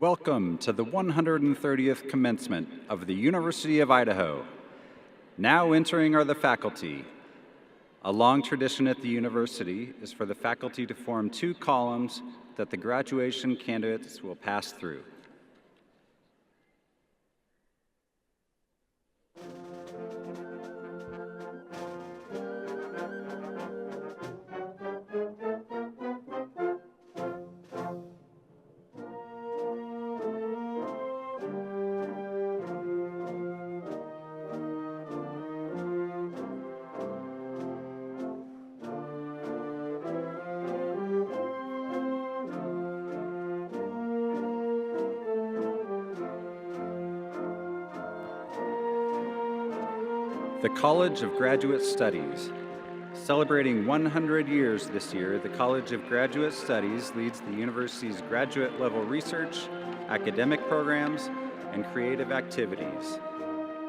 Welcome to the 130th Commencement of the University of Idaho. Now entering are the faculty. A long tradition at the university is for the faculty to form two columns that the graduation candidates will pass through. The College of Graduate Studies. Celebrating 100 years this year, the College of Graduate Studies leads the university's graduate-level research, academic programs, and creative activities.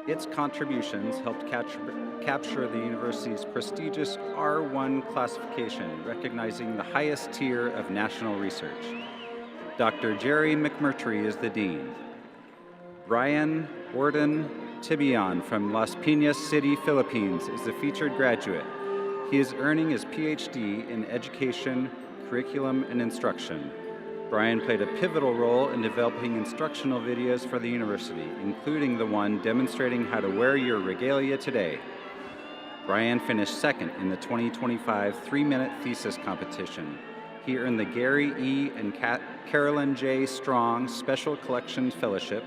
Its contributions helped capture the university's prestigious R1 classification, recognizing the highest tier of national research. Dr. Jerry McMurtry is the dean. Brian Orden Tibion from Las Piñas City, Philippines is the featured graduate. He is earning his PhD in education, curriculum, and instruction. Brian played a pivotal role in developing instructional videos for the university, including the one demonstrating how to wear your regalia today. Brian finished second in the 2025 3-minute thesis competition. He earned the Gary E. and Carolyn J. Strong Special Collections Fellowship,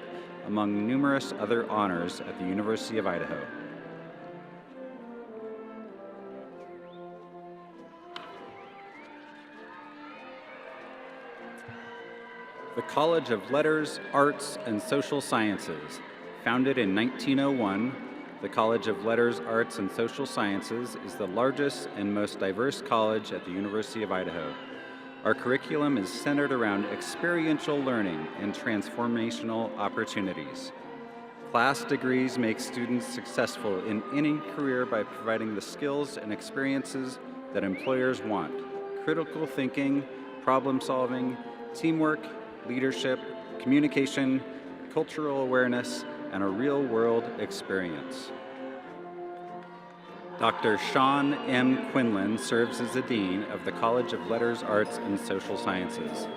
among numerous other honors at the University of Idaho. The College of Letters, Arts, and Social Sciences. Founded in 1901, the College of Letters, Arts, and Social Sciences is the largest and most diverse college at the University of Idaho. Our curriculum is centered around experiential learning and transformational opportunities. Class degrees make students successful in any career by providing the skills and experiences that employers want: critical thinking, problem solving, teamwork, leadership, communication, cultural awareness, and a real-world experience. Dr. Sean M. Quinlan serves as the Dean of the College of Letters, Arts, and Social Sciences.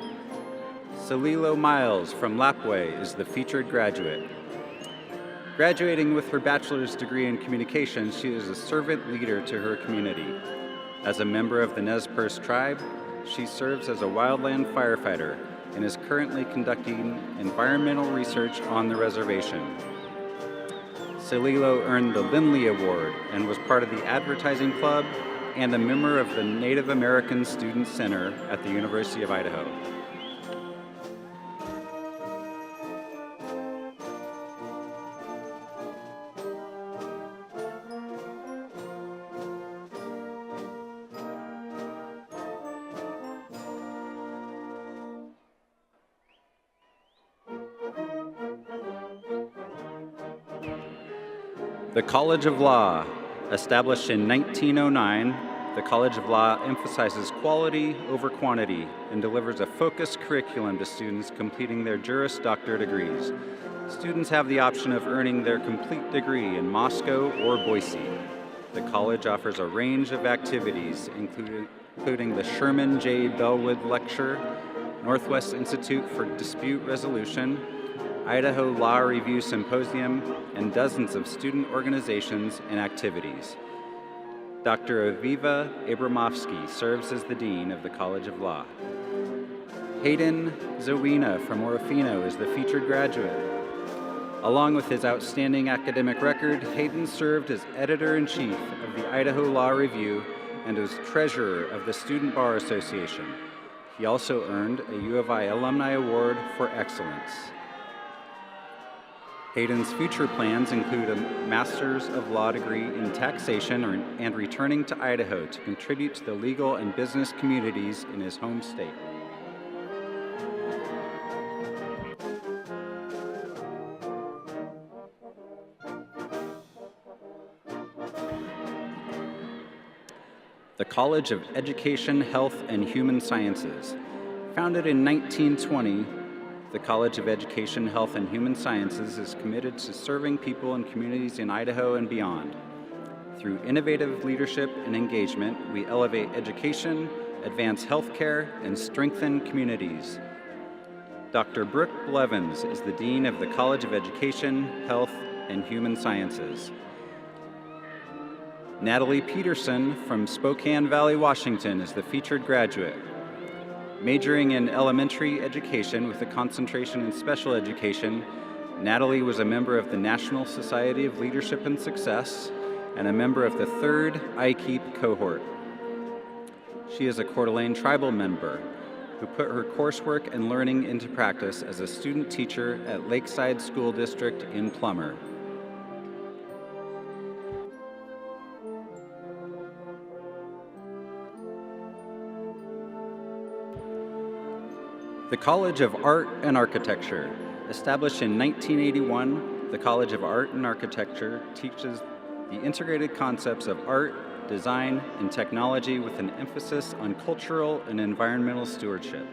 Celilo Miles from Lapway is the featured graduate. Graduating with her bachelor's degree in communications, she is a servant leader to her community. As a member of the Nez Perce tribe, she serves as a wildland firefighter and is currently conducting environmental research on the reservation. Celilo earned the Lindley Award and was part of the Advertising Club and a member of the Native American Student Center at the University of Idaho. The College of Law. Established in 1909, the College of Law emphasizes quality over quantity and delivers a focused curriculum to students completing their Juris Doctor degrees. Students have the option of earning their complete degree in Moscow or Boise. The college offers a range of activities, including the Sherman J. Bellwood Lecture, Northwest Institute for Dispute Resolution, Idaho Law Review Symposium, and dozens of student organizations and activities. Dr. Aviva Abramovsky serves as the Dean of the College of Law. Hayden Zawina from Orofino is the featured graduate. Along with his outstanding academic record, Hayden served as Editor-in-Chief of the Idaho Law Review and was Treasurer of the Student Bar Association. He also earned a U of I Alumni Award for Excellence. Hayden's future plans include a Master's of Law degree in taxation and returning to Idaho to contribute to the legal and business communities in his home state. The College of Education, Health, and Human Sciences. Founded in 1920, the College of Education, Health, and Human Sciences is committed to serving people and communities in Idaho and beyond. Through innovative leadership and engagement, we elevate education, advance healthcare, and strengthen communities. Dr. Brooke Blevins is the Dean of the College of Education, Health, and Human Sciences. Natalie Peterson from Spokane Valley, Washington is the featured graduate. Majoring in elementary education with a concentration in special education, Natalie was a member of the National Society of Leadership and Success and a member of the 3rd IKEEP cohort. She is a Coeur d'Alene tribal member who put her coursework and learning into practice as a student teacher at Lakeside School District in Plummer. The College of Art and Architecture. Established in 1981, the College of Art and Architecture teaches the integrated concepts of art, design, and technology with an emphasis on cultural and environmental stewardship.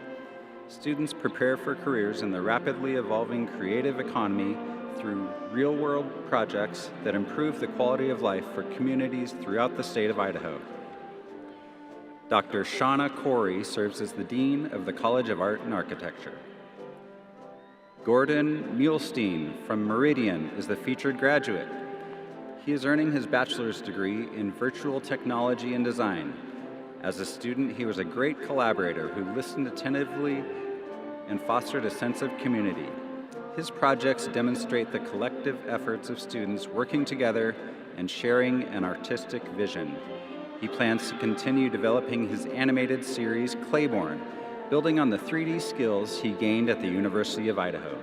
Students prepare for careers in the rapidly evolving creative economy through real-world projects that improve the quality of life for communities throughout the state of Idaho. Dr. Shauna Corey serves as the Dean of the College of Art and Architecture. Gordon Muhlstein from Meridian is the featured graduate. He is earning his bachelor's degree in virtual technology and design. As a student, he was a great collaborator who listened attentively and fostered a sense of community. His projects demonstrate the collective efforts of students working together and sharing an artistic vision. He plans to continue developing his animated series, Claiborne, building on the 3D skills he gained at the University of Idaho.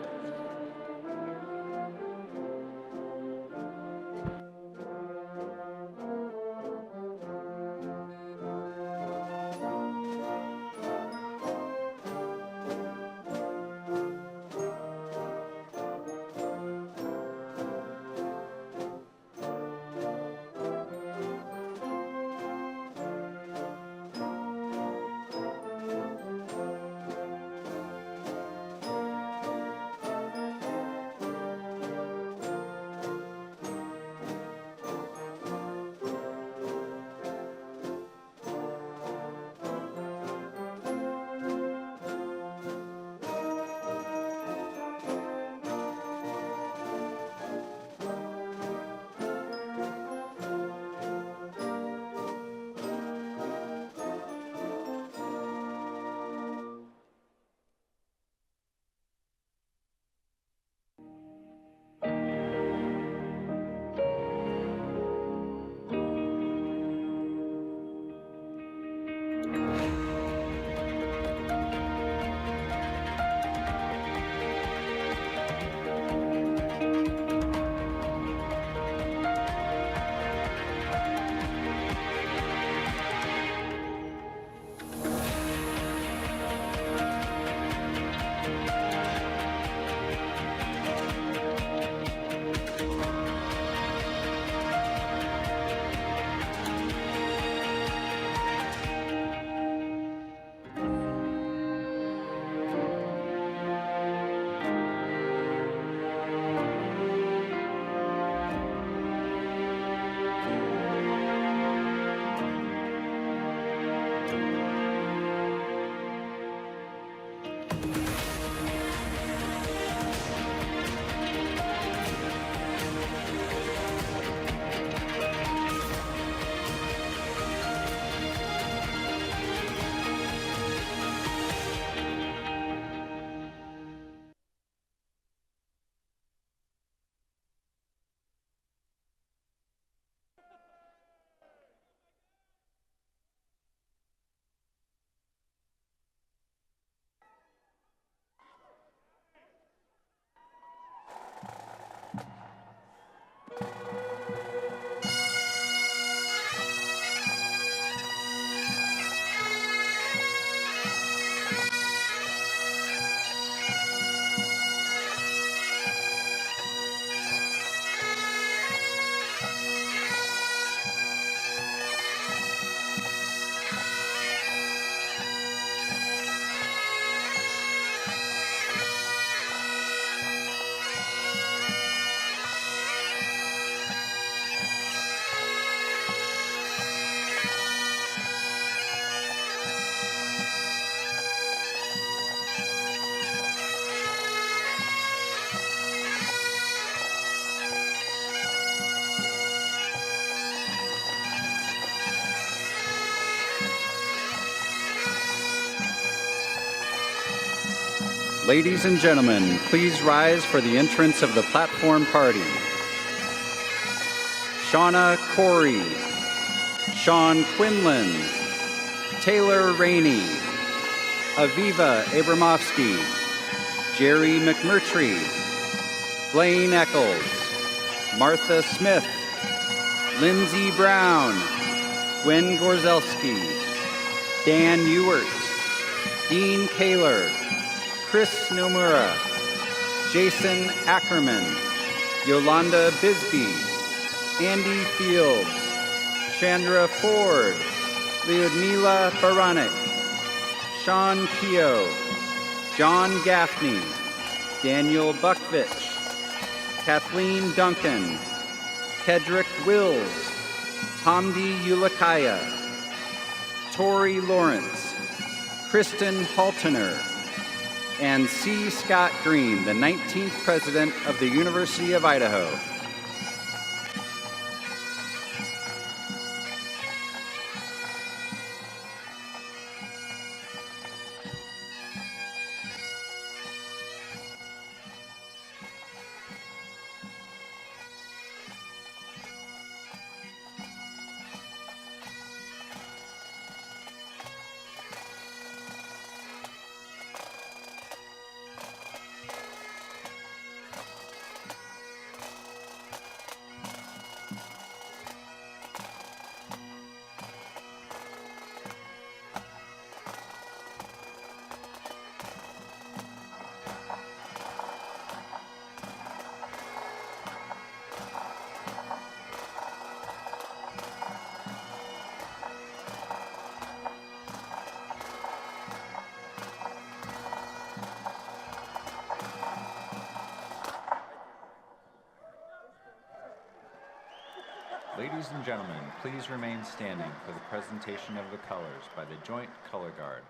Ladies and gentlemen, please rise for the entrance of the platform party. Shauna Corey, Sean Quinlan, Taylor Rainey, Aviva Abramovsky, Jerry McMurtry, Blaine Eccles, Martha Smith, Lindsey Brown, Gwen Gorzelski, Dan Ewert, Dean Kaler, Chris Nomura, Jason Ackerman, Yolanda Bisbee, Andy Fields, Chandra Ford, Leonila Baranek, Sean Keogh, John Gaffney, Daniel Buckvich, Kathleen Duncan, Kedrick Wills, Hamdi Ulakaya, Tori Lawrence, Kristen Haltener, and C. Scott Green, the 19th President of the University of Idaho. Ladies and gentlemen, please remain standing for the presentation of the colors by the Joint Color Guard,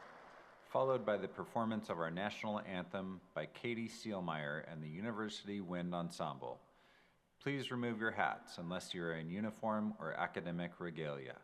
followed by the performance of our national anthem by Katie Seelmeyer and the University Wind Ensemble. Please remove your hats unless you are in uniform or academic regalia.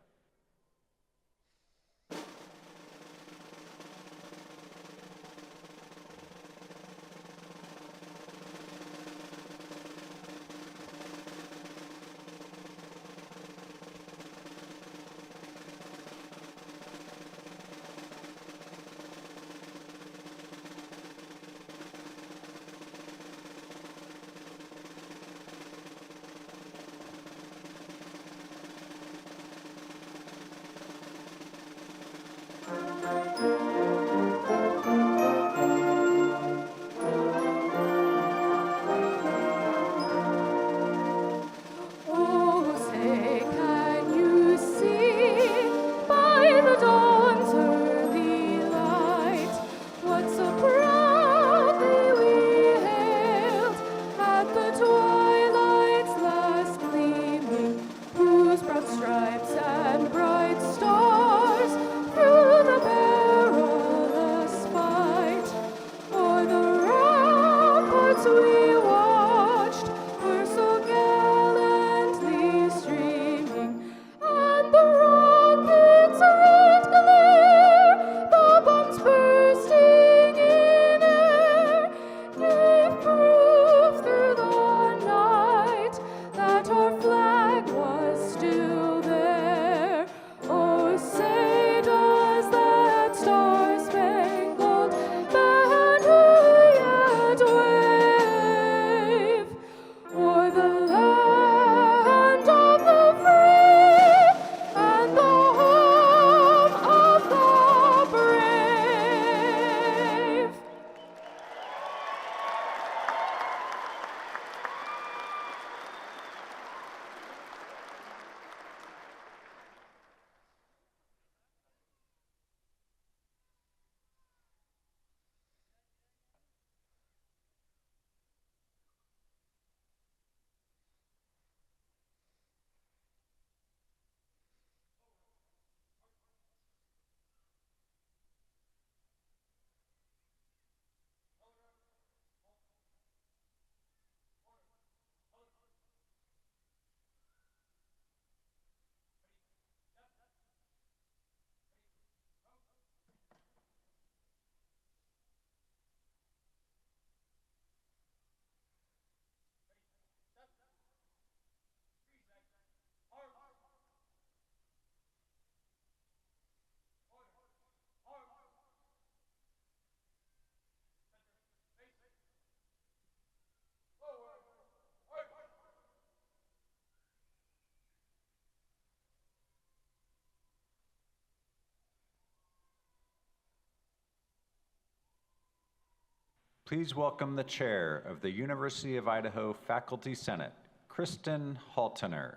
Please welcome the chair of the University of Idaho Faculty Senate, Kristen Haltener.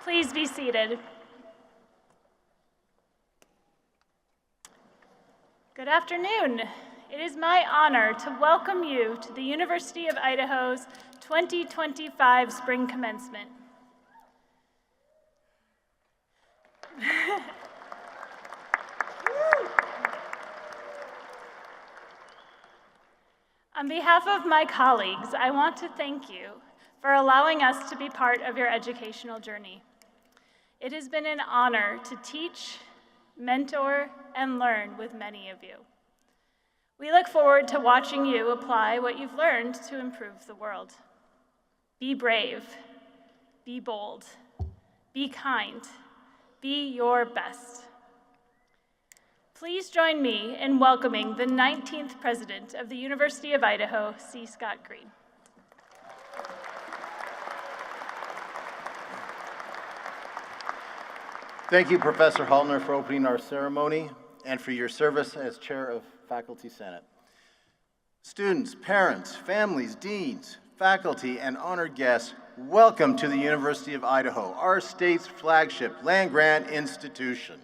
Please be seated. Good afternoon. It is my honor to welcome you to the University of Idaho's 2025 Spring Commencement. On behalf of my colleagues, I want to thank you for allowing us to be part of your educational journey. It has been an honor to teach, mentor, and learn with many of you. We look forward to watching you apply what you've learned to improve the world. Be brave, be bold, be kind, be your best. Please join me in welcoming the 19th President of the University of Idaho, C. Scott Green. Thank you, Professor Haltener, for opening our ceremony and for your service as Chair of Faculty Senate. Students, parents, families, deans, faculty, and honored guests, welcome to the University of Idaho, our state's flagship land-grant institution.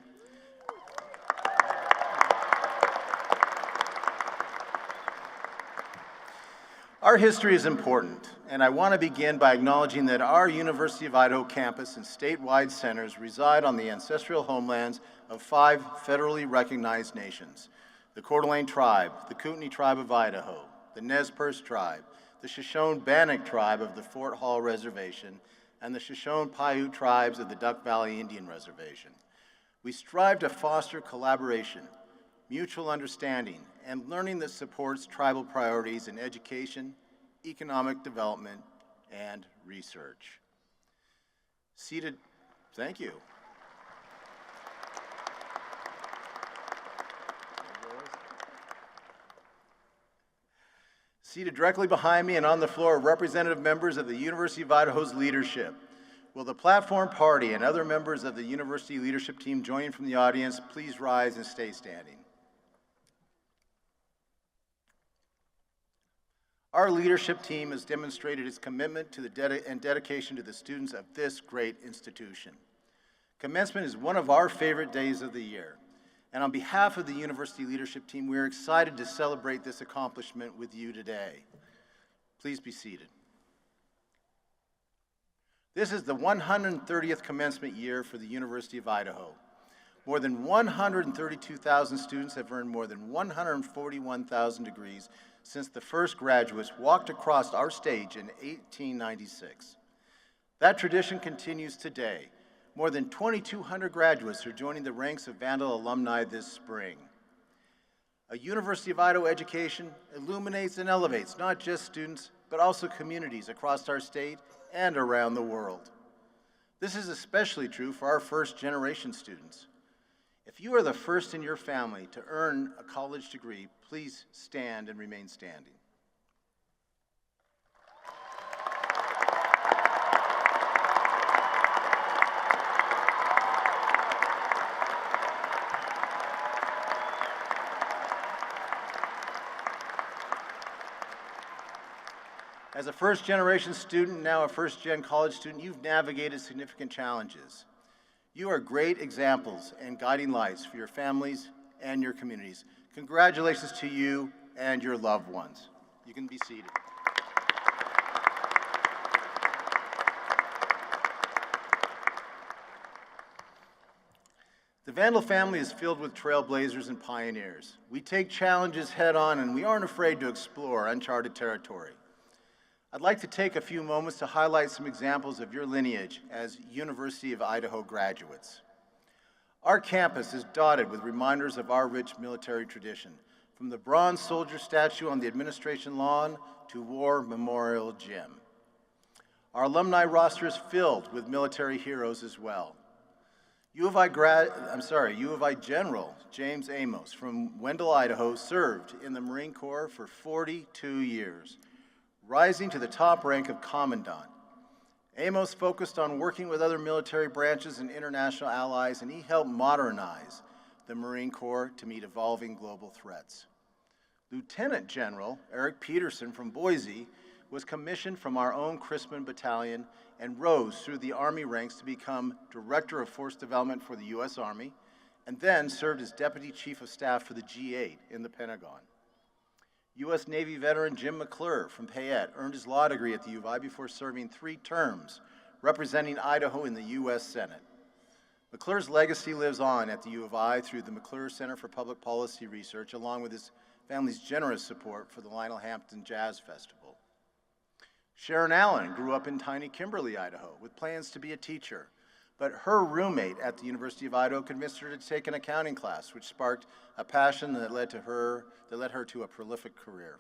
Our history is important, and I want to begin by acknowledging that our University of Idaho campus and statewide centers reside on the ancestral homelands of 5 federally recognized nations: the Coeur d'Alene Tribe, the Kootenai Tribe of Idaho, the Nez Perce Tribe, the Shoshone-Bannock Tribe of the Fort Hall Reservation, and the Shoshone-Paiute Tribes of the Duck Valley Indian Reservation. We strive to foster collaboration, mutual understanding, and learning that supports tribal priorities in education, economic development, and research. Thank you. Seated directly behind me and on the floor are representative members of the University of Idaho's leadership. Will the platform party and other members of the university leadership team joining from the audience please rise and stay standing? Our leadership team has demonstrated its commitment to and dedication to the students of this great institution. Commencement is one of our favorite days of the year, and on behalf of the university leadership team, we are excited to celebrate this accomplishment with you today. Please be seated. This is the 130th commencement year for the University of Idaho. More than 132,000 students have earned more than 141,000 degrees since the first graduates walked across our stage in 1896. That tradition continues today. More than 2,200 graduates are joining the ranks of Vandal alumni this spring. A University of Idaho education illuminates and elevates not just students, but also communities across our state and around the world. This is especially true for our first-generation students. If you are the first in your family to earn a college degree, please stand and remain standing. As a first-generation student, now a first-gen college student, you've navigated significant challenges. You are great examples and guiding lights for your families and your communities. Congratulations to you and your loved ones. You can be seated. The Vandal family is filled with trailblazers and pioneers. We take challenges head on, and we aren't afraid to explore uncharted territory. I'd like to take a few moments to highlight some examples of your lineage as University of Idaho graduates. Our campus is dotted with reminders of our rich military tradition, from the bronze soldier statue on the administration lawn to War Memorial Gym. Our alumni roster is filled with military heroes as well. U of I General James Amos from Wendell, Idaho, served in the Marine Corps for 42 years, rising to the top rank of commandant. Amos focused on working with other military branches and international allies, and he helped modernize the Marine Corps to meet evolving global threats. Lieutenant General Eric Peterson from Boise was commissioned from our own Christman Battalion and rose through the Army ranks to become Director of Force Development for the U.S. Army, and then served as Deputy Chief of Staff for the G8 in the Pentagon. U.S. Navy veteran Jim McClure from Payette earned his law degree at the U of I before serving 3 terms, representing Idaho in the U.S. Senate. McClure's legacy lives on at the U of I through the McClure Center for Public Policy Research, along with his family's generous support for the Lionel Hampton Jazz Festival. Sharon Allen grew up in tiny Kimberly, Idaho, with plans to be a teacher, but her roommate at the University of Idaho convinced her to take an accounting class, which sparked a passion that led her to a prolific career.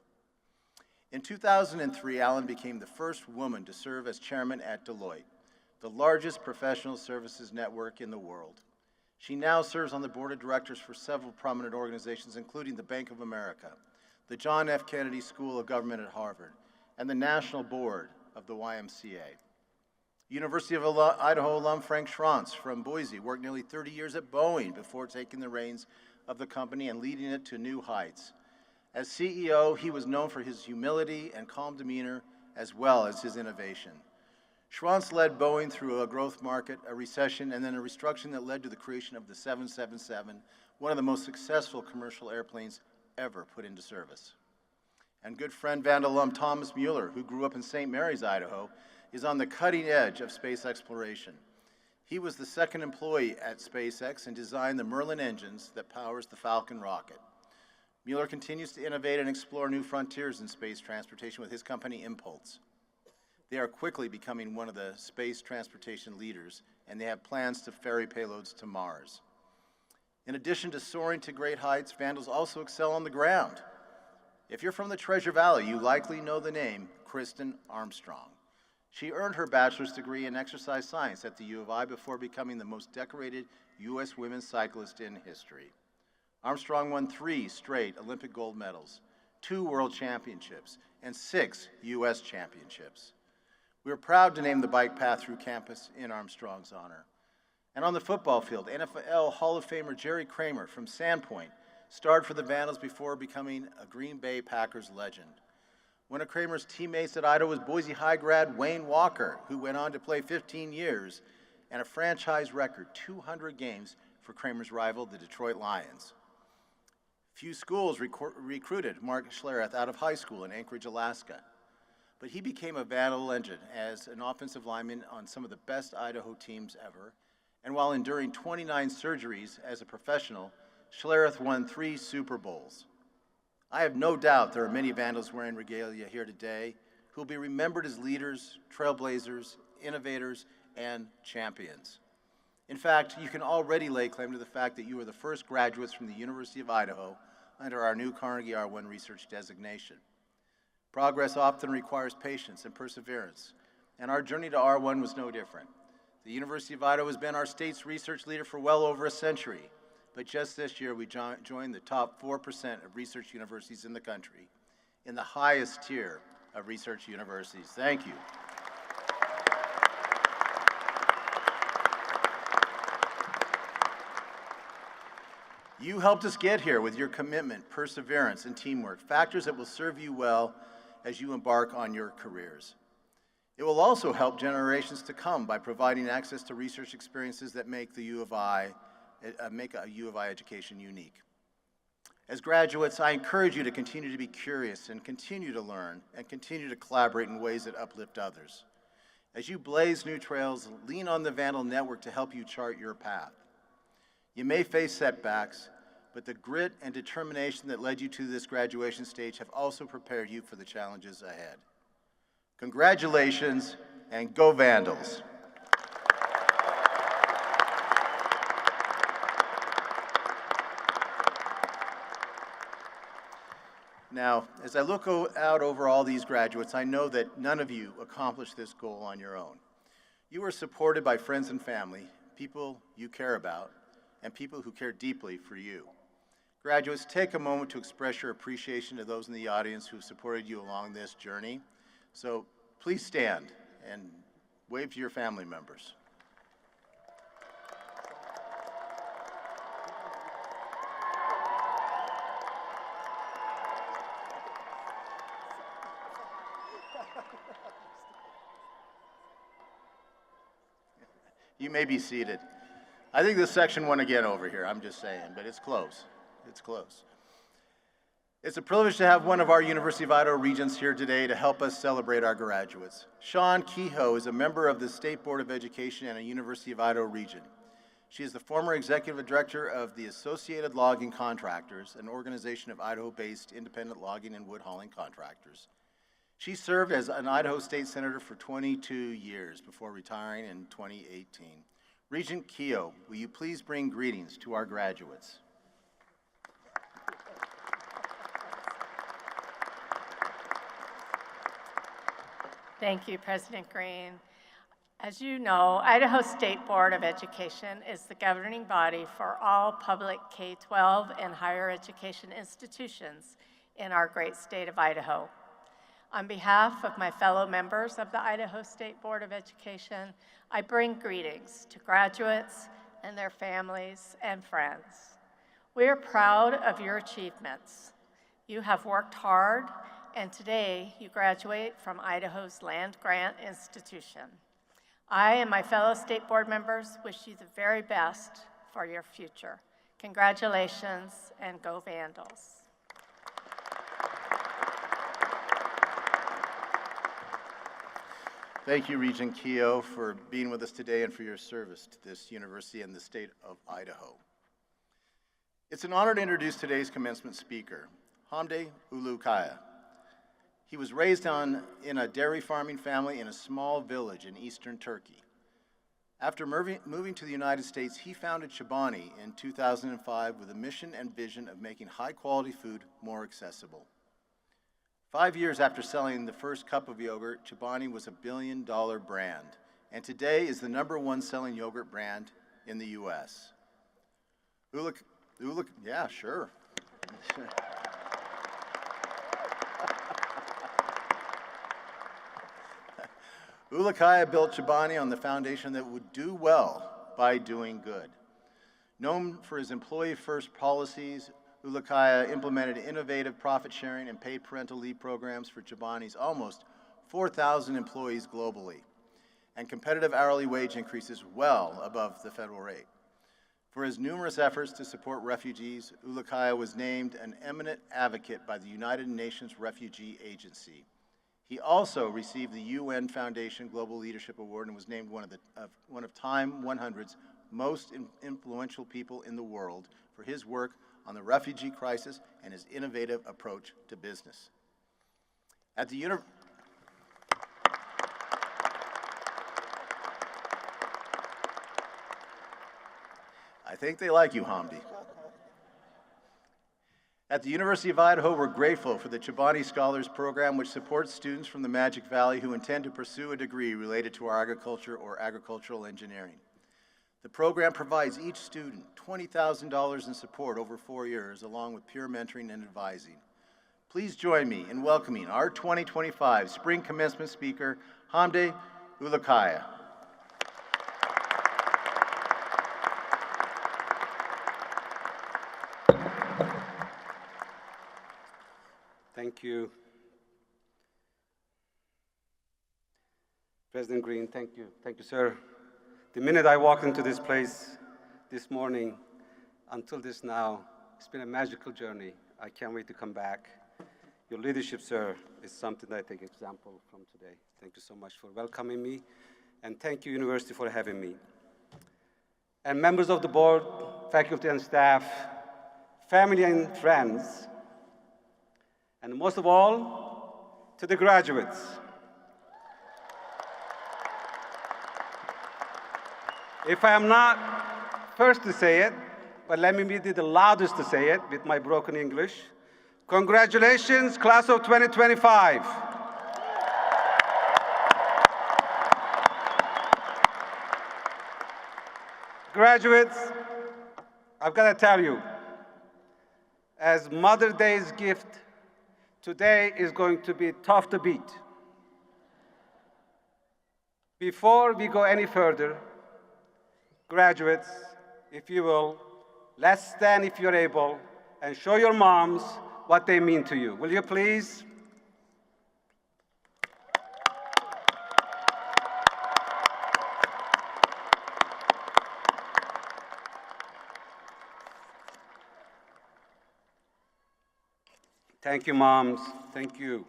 In 2003, Allen became the first woman to serve as chairman at Deloitte, the largest professional services network in the world. She now serves on the board of directors for several prominent organizations, including the Bank of America, the John F. Kennedy School of Government at Harvard, and the National Board of the YMCA. University of Idaho alum Frank Schranz from Boise worked nearly 30 years at Boeing before taking the reins of the company and leading it to new heights. As CEO, he was known for his humility and calm demeanor, as well as his innovation. Schranz led Boeing through a growth market, a recession, and then a restructuring that led to the creation of the 777, one of the most successful commercial airplanes ever put into service. And good friend Vandal alum Thomas Mueller, who grew up in St. Mary's, Idaho, is on the cutting edge of space exploration. He was the second employee at SpaceX and designed the Merlin engines that powers the Falcon rocket. Mueller continues to innovate and explore new frontiers in space transportation with his company Impulse. They are quickly becoming one of the space transportation leaders, and they have plans to ferry payloads to Mars. In addition to soaring to great heights, Vandals also excel on the ground. If you're from the Treasure Valley, you likely know the name Kristen Armstrong. She earned her bachelor's degree in exercise science at the U of I before becoming the most decorated U.S. women's cyclist in history. Armstrong won 3 straight Olympic gold medals, 2 world championships, and 6 U.S. championships. We are proud to name the bike path through campus in Armstrong's honor. And on the football field, NFL Hall of Famer Jerry Kramer from Sandpoint starred for the Vandals before becoming a Green Bay Packers legend. One of Kramer's teammates at Idaho was Boise High grad Wayne Walker, who went on to play 15 years and a franchise record 200 games for Kramer's rival, the Detroit Lions. Few schools recruited Mark Schlereth out of high school in Anchorage, Alaska, but he became a Vandal legend as an offensive lineman on some of the best Idaho teams ever, and while enduring 29 surgeries as a professional, Schlereth won 3 Super Bowls. I have no doubt there are many Vandals wearing regalia here today who will be remembered as leaders, trailblazers, innovators, and champions. In fact, you can already lay claim to the fact that you are the first graduates from the University of Idaho under our new Carnegie R1 research designation. Progress often requires patience and perseverance, and our journey to R1 was no different. The University of Idaho has been our state's research leader for well over a century, but just this year we joined the top 4% of research universities in the country, in the highest tier of research universities. Thank you. You helped us get here with your commitment, perseverance, and teamwork, factors that will serve you well as you embark on your careers. It will also help generations to come by providing access to research experiences that make a U of I education unique. As graduates, I encourage you to continue to be curious and continue to learn and continue to collaborate in ways that uplift others. As you blaze new trails, lean on the Vandal Network to help you chart your path. You may face setbacks, but the grit and determination that led you to this graduation stage have also prepared you for the challenges ahead. Congratulations, and go Vandals! Now, as I look out over all these graduates, I know that none of you accomplished this goal on your own. You were supported by friends and family, people you care about, and people who care deeply for you. Graduates, take a moment to express your appreciation to those in the audience who have supported you along this journey. So please stand and Wave to your family members. You may be seated. I think this section won again over here, I'm just saying, but it's close. It's close. It's a privilege to have one of our University of Idaho regents here today to help us celebrate our graduates. Sean Kehoe is a member of the State Board of Education and a University of Idaho regent. She is the former executive director of the Associated Logging Contractors, an organization of Idaho-based independent logging and wood hauling contractors. She served as an Idaho State Senator for 22 years before retiring in 2018. Regent Kehoe, will you please bring greetings to our graduates? Thank you, President Green. As you know, Idaho State Board of Education is the governing body for all public K-12 and higher education institutions in our great state of Idaho. On behalf of my fellow members of the Idaho State Board of Education, I bring greetings to graduates and their families and friends. We are proud of your achievements. You have worked hard, and today you graduate from Idaho's land-grant institution. I and my fellow state board members wish you the very best for your future. Congratulations, and go Vandals. Thank you, Regent Kehoe, for being with us today and for your service to this university and the state of Idaho. It's an honor to introduce today's commencement speaker, Hamdi Ulukaya. He was raised in a dairy farming family in a small village in eastern Turkey. After moving to the United States, he founded Chobani in 2005 with a mission and vision of making high-quality food more accessible. 5 years after selling the first cup of yogurt, Chobani was a billion-dollar brand, and today is the #1 selling yogurt brand in the U.S. Yeah, sure. Ulukaya built Chobani on the foundation that would do well by doing good. Known for his employee-first policies, Ulukaya implemented innovative profit-sharing and paid parental leave programs for Chobani's almost 4,000 employees globally, and competitive hourly wage increases well above the federal rate. For his numerous efforts to support refugees, Ulukaya was named an eminent advocate by the United Nations Refugee Agency. He also received the UN Foundation Global Leadership Award and was named one of Time 100's most influential people in the world for his work on the refugee crisis and his innovative approach to business. At the I think they like you, Hamdi. At the University of Idaho, we're grateful for the Chobani Scholars Program, which supports students from the Magic Valley who intend to pursue a degree related to our agriculture or agricultural engineering. The program provides each student $20,000 in support over 4 years, along with peer mentoring and advising. Please join me in welcoming our 2025 Spring Commencement Speaker, Hamdi Ulukaya. Thank you. President Green, thank you. Thank you, sir. The minute I walked into this place this morning until this now, it's been a magical journey. I can't wait to come back. Your leadership, sir, is something that I take example from today. Thank you so much for welcoming me, and thank you, University, for having me. And members of the board, faculty and staff, family and friends, and most of all, to the graduates. If I am not first to say it, but let me be the loudest to say it with my broken English. Congratulations, class of 2025. Graduates, I've got to tell you, as Mother's Day's gift, today is going to be tough to beat. Before we go any further, graduates, if you will, let's stand if you're able and show your moms what they mean to you. Will you please? Thank you, moms. Thank you.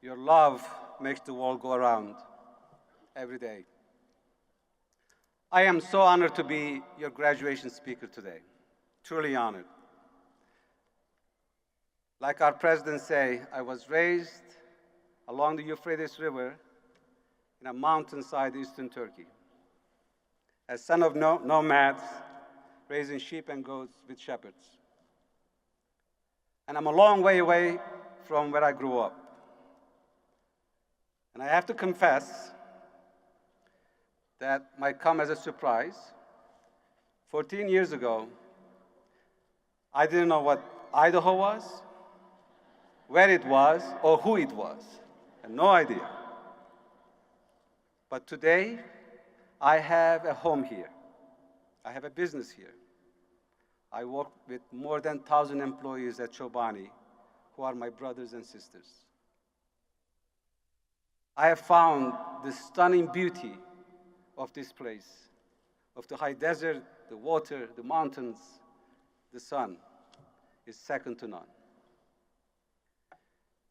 Your love makes the world go around every day. I am so honored to be your graduation speaker today. Truly honored. Like our president say, I was raised along the Euphrates River in a mountainside eastern Turkey. As son of nomads, raising sheep and goats with shepherds. And I'm a long way away from where I grew up. And I have to confess that might come as a surprise. 14 years ago, I didn't know what Idaho was, where it was, or who it was. I had no idea. But today, I have a home here. I have a business here. I work with more than 1,000 employees at Chobani, who are my brothers and sisters. I have found the stunning beauty of this place, of the high desert, the water, the mountains, the sun is second to none.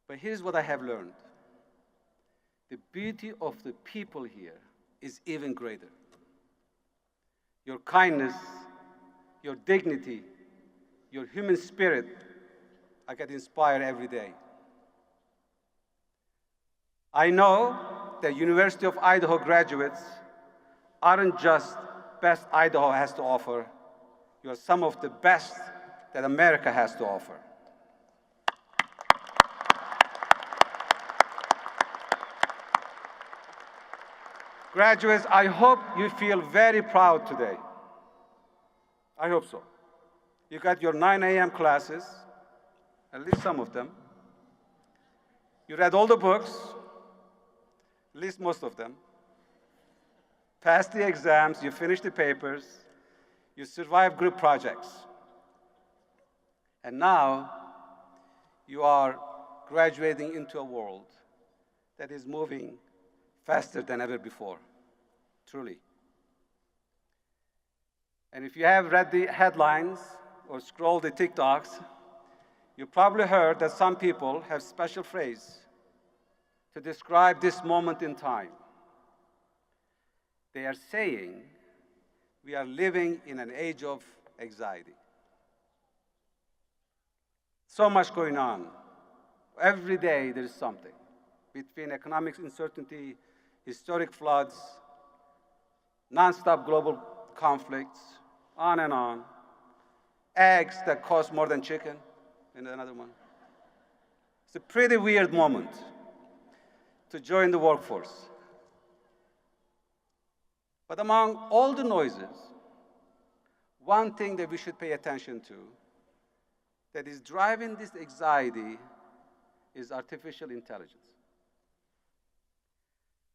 But here's what I have learned. The beauty of the people here is even greater. Your kindness, your dignity, your human spirit, I get inspired every day. I know that University of Idaho graduates aren't just best Idaho has to offer, you're some of the best that America has to offer. Graduates, I hope you feel very proud today. I hope so. You got your 9 a.m. classes, at least some of them. You read all the books, at least most of them. Passed the exams, you finished the papers, you survived group projects. And now you are graduating into a world that is moving faster than ever before, truly. And if you have read the headlines or scrolled the TikToks, you probably heard that some people have special phrase to describe this moment in time. They are saying we are living in an age of anxiety. So much going on. Every day there is something. Between economic uncertainty, historic floods, nonstop global conflicts, on and on. Eggs that cost more than chicken, and another one. It's a pretty weird moment to join the workforce. But among all the noises, one thing that we should pay attention to that is driving this anxiety is artificial intelligence.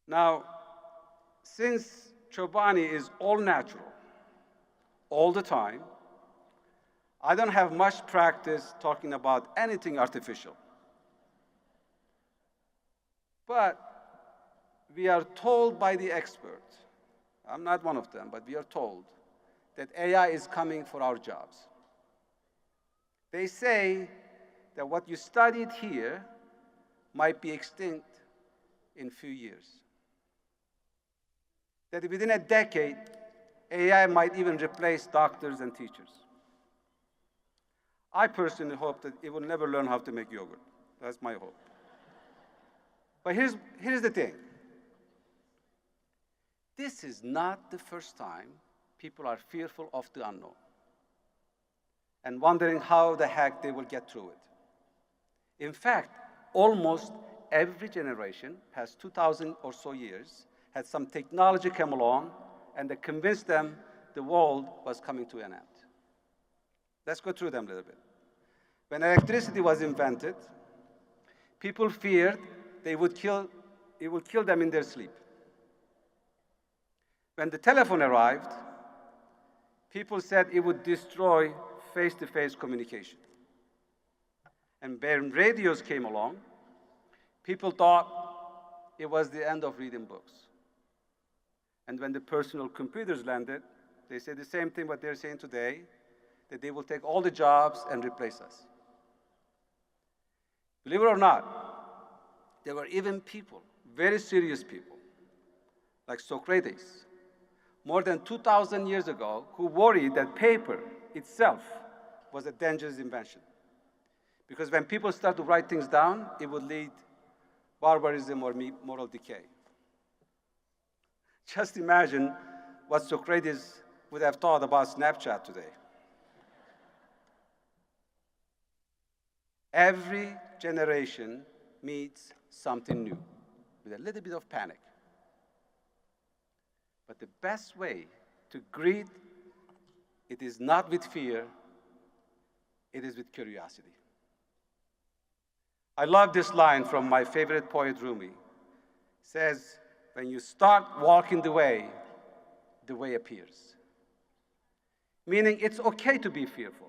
Now, since Chobani is all natural, all the time, I don't have much practice talking about anything artificial. But we are told by the experts, I'm not one of them, but we are told that AI is coming for our jobs. They say that what you studied here might be extinct in a few years. That within a decade, AI might even replace doctors and teachers. I personally hope that it will never learn how to make yogurt. That's my hope. But here's the thing. This is not the first time people are fearful of the unknown and wondering how the heck they will get through it. In fact, almost every generation, past 2,000 or so years, had some technology come along and that convinced them the world was coming to an end. Let's go through them a little bit. When electricity was invented, people feared they would kill it will kill them in their sleep. When the telephone arrived, people said it would destroy face-to-face communication. And when radios came along, people thought it was the end of reading books. And when the personal computers landed, they said the same thing what they're saying today, that they will take all the jobs and replace us. Believe it or not, there were even people, very serious people, like Socrates, more than 2,000 years ago, who worried that paper itself was a dangerous invention. Because when people start to write things down, it would lead barbarism or moral decay. Just imagine what Socrates would have thought about Snapchat today. Every generation meets something new with a little bit of panic. But the best way to greet it is not with fear, it is with curiosity. I love this line from my favorite poet, Rumi. It says, when you start walking the way appears. Meaning it's okay to be fearful.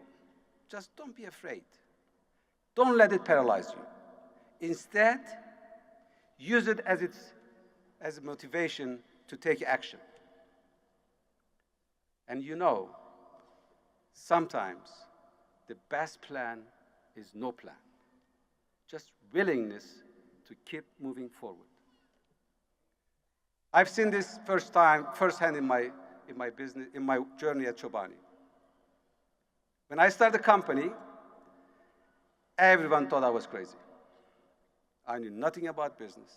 Just don't be afraid. Don't let it paralyze you. Instead, use it as a motivation to take action. And you know, sometimes the best plan is no plan. Just willingness to keep moving forward. I've seen this firsthand in my business, in my journey at Chobani. When I started the company, everyone thought I was crazy. I knew nothing about business.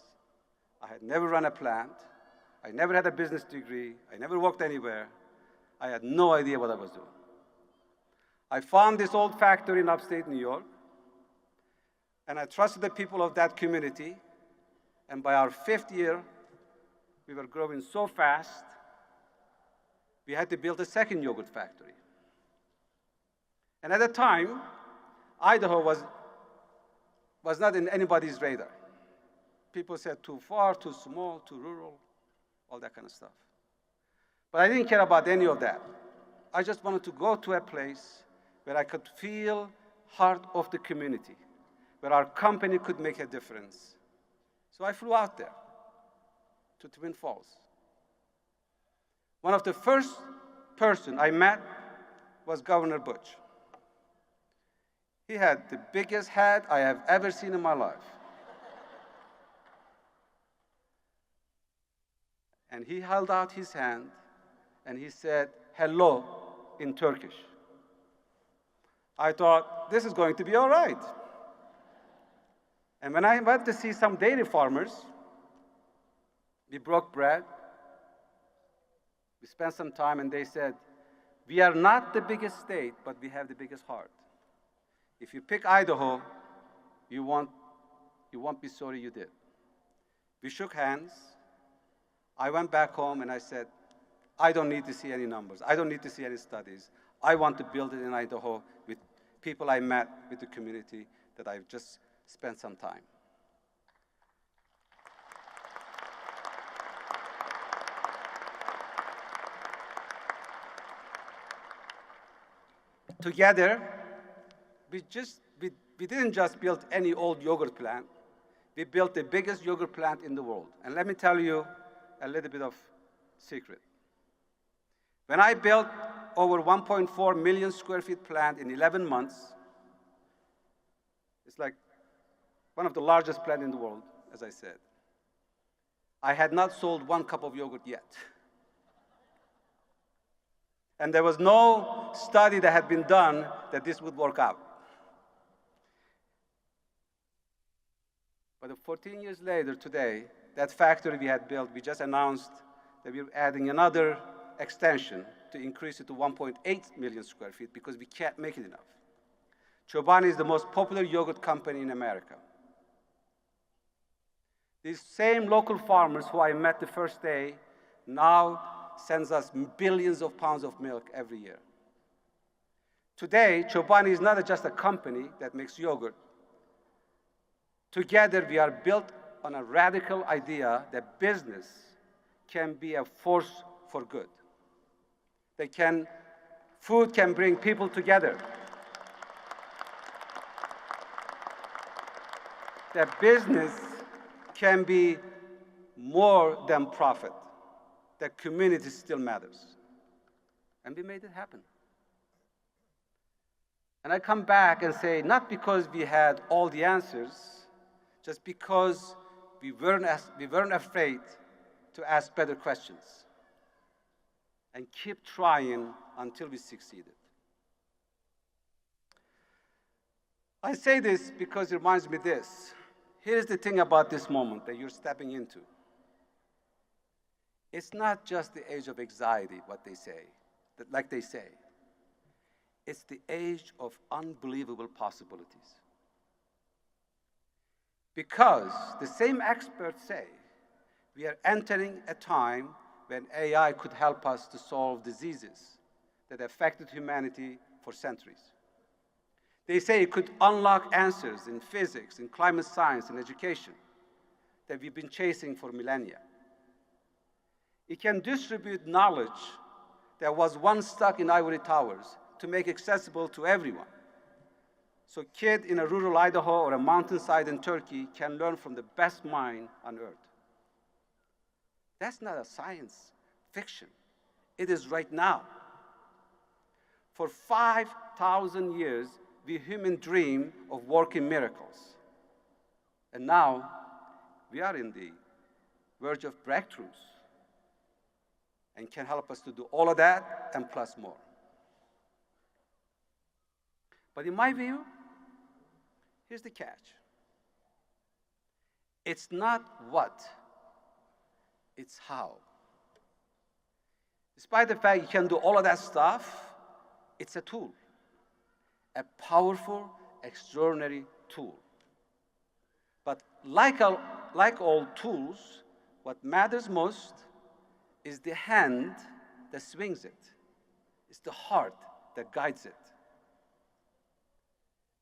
I had never run a plant. I never had a business degree. I never worked anywhere. I had no idea what I was doing. I found this old factory in upstate New York, and I trusted the people of that community, and by our 5th year, we were growing so fast, we had to build a second yogurt factory. And at the time, Idaho was not in anybody's radar. People said too far, too small, too rural, all that kind of stuff. But I didn't care about any of that. I just wanted to go to a place where I could feel heart of the community, where our company could make a difference. So I flew out there to Twin Falls. One of the first person I met was Governor Butch. He had the biggest hat I have ever seen in my life. And he held out his hand and he said, hello, in Turkish. I thought, this is going to be all right. And when I went to see some dairy farmers, we broke bread. We spent some time, and they said, we are not the biggest state, but we have the biggest heart. If you pick Idaho, you won't be sorry you did. We shook hands. I went back home, and I said, I don't need to see any numbers. I don't need to see any studies. I want to build it in Idaho with people I met, with the community that I've just spent some time. Together, we didn't just build any old yogurt plant. We built the biggest yogurt plant in the world. And let me tell you a little bit of secret. When I built over 1.4 million square feet plant in 11 months, it's like one of the largest plants in the world, as I said. I had not sold 1 cup of yogurt yet. And there was no study that had been done that this would work out. But 14 years later, today, that factory we had built, we just announced that we were adding another extension to increase it to 1.8 million square feet because we can't make it enough. Chobani is the most popular yogurt company in America. These same local farmers who I met the first day now sends us billions of pounds of milk every year. Today, Chobani is not just a company that makes yogurt. Together, we are built on a radical idea that business can be a force for good. Food can bring people together. That business can be more than profit. That community still matters. And we made it happen. And I come back and say, not because we had all the answers, just because we weren't afraid to ask better questions and keep trying until we succeeded. I say this because it reminds me of this. Here's the thing about this moment that you're stepping into. It's not just the age of anxiety, like they say. It's the age of unbelievable possibilities. Because the same experts say we are entering a time when AI could help us to solve diseases that affected humanity for centuries. They say it could unlock answers in physics, in climate science, and education that we've been chasing for millennia. It can distribute knowledge that was once stuck in ivory towers to make accessible to everyone. So a kid in a rural Idaho or a mountainside in Turkey can learn from the best mind on earth. That's not a science fiction. It is right now. For 5,000 years, we humans dream of working miracles. And now, we are in the verge of breakthroughs and can help us to do all of that and plus more. But in my view, here's the catch. It's not what, it's how. Despite the fact you can do all of that stuff, it's a tool. A powerful, extraordinary tool. But like all tools, what matters most is the hand that swings it. It's the heart that guides it.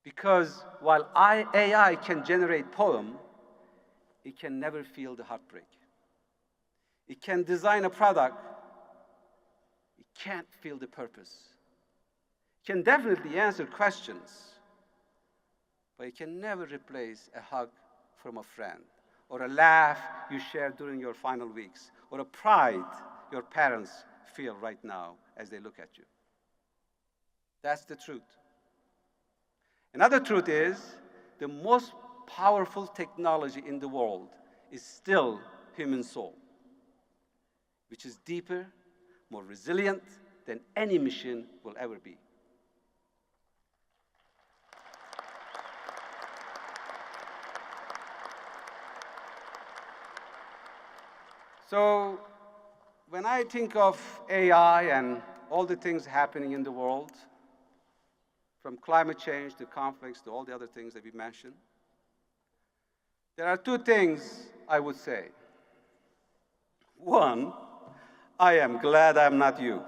Because while AI can generate poem, it can never feel the heartbreak. It can design a product, it can't feel the purpose. It can definitely answer questions, but it can never replace a hug from a friend, or a laugh you shared during your final weeks, or a pride your parents feel right now as they look at you. That's the truth. Another truth is the most powerful technology in the world is still human soul, which is deeper, more resilient than any machine will ever be. So when I think of AI and all the things happening in the world, from climate change to conflicts to all the other things that we mentioned, there are two things I would say. One, I am glad I'm not you.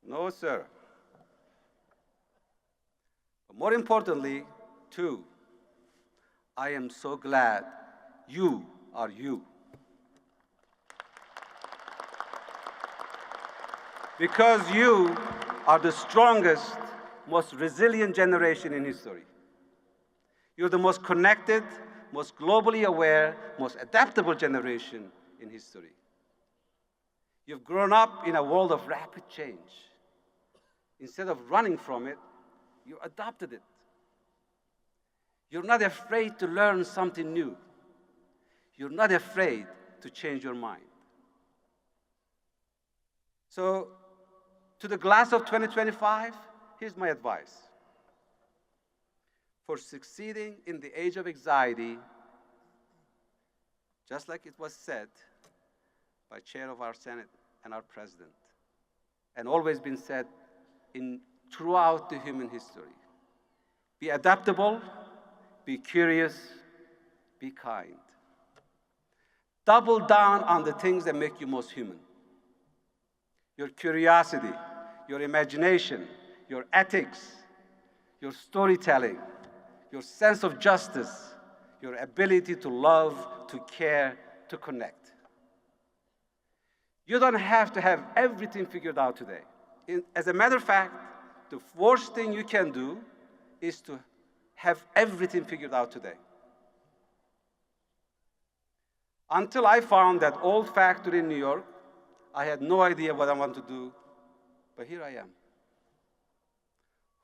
No, sir. But more importantly, two, I am so glad you are you. Because you are the strongest, most resilient generation in history. You're the most connected, most globally aware, most adaptable generation in history. You've grown up in a world of rapid change. Instead of running from it, you adopted it. You're not afraid to learn something new. You're not afraid to change your mind. So, to the class of 2025, here's my advice. For succeeding in the age of anxiety, just like it was said by Chair of our Senate and our President, and always been said throughout the human history, be adaptable, be curious, be kind. Double down on the things that make you most human. Your curiosity, your imagination, your ethics, your storytelling, your sense of justice, your ability to love, to care, to connect. You don't have to have everything figured out today. As a matter of fact, the worst thing you can do is to have everything figured out today. Until I found that old factory in New York, I had no idea what I want to do, but here I am.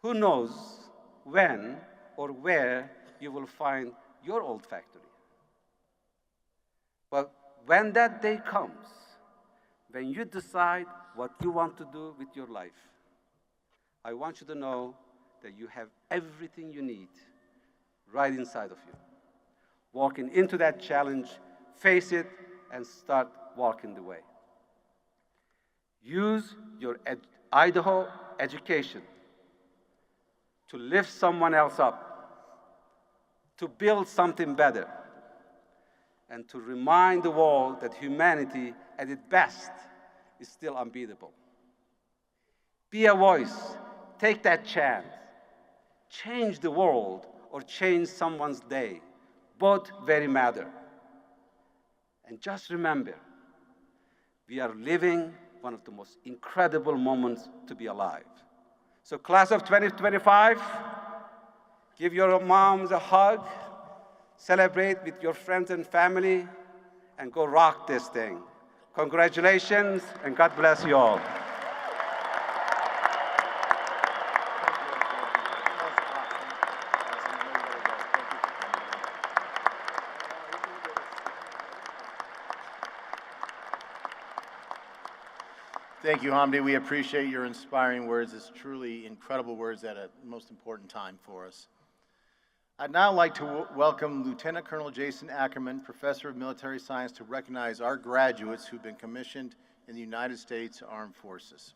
Who knows when or where you will find your old factory? But when that day comes, when you decide what you want to do with your life, I want you to know that you have everything you need right inside of you. Walking into that challenge, face it, and start walking the way. Use your Idaho education to lift someone else up, to build something better, and to remind the world that humanity, at its best, is still unbeatable. Be a voice. Take that chance. Change the world or change someone's day. Both very matter. And just remember, we are living one of the most incredible moments to be alive. So class of 2025, give your moms a hug, celebrate with your friends and family, and go rock this thing. Congratulations, and God bless you all. Thank you, Hamdi. We appreciate your inspiring words. It's truly incredible words at a most important time for us. I'd now like to welcome Lieutenant Colonel Jason Ackerman, Professor of Military Science, to recognize our graduates who've been commissioned in the United States Armed Forces.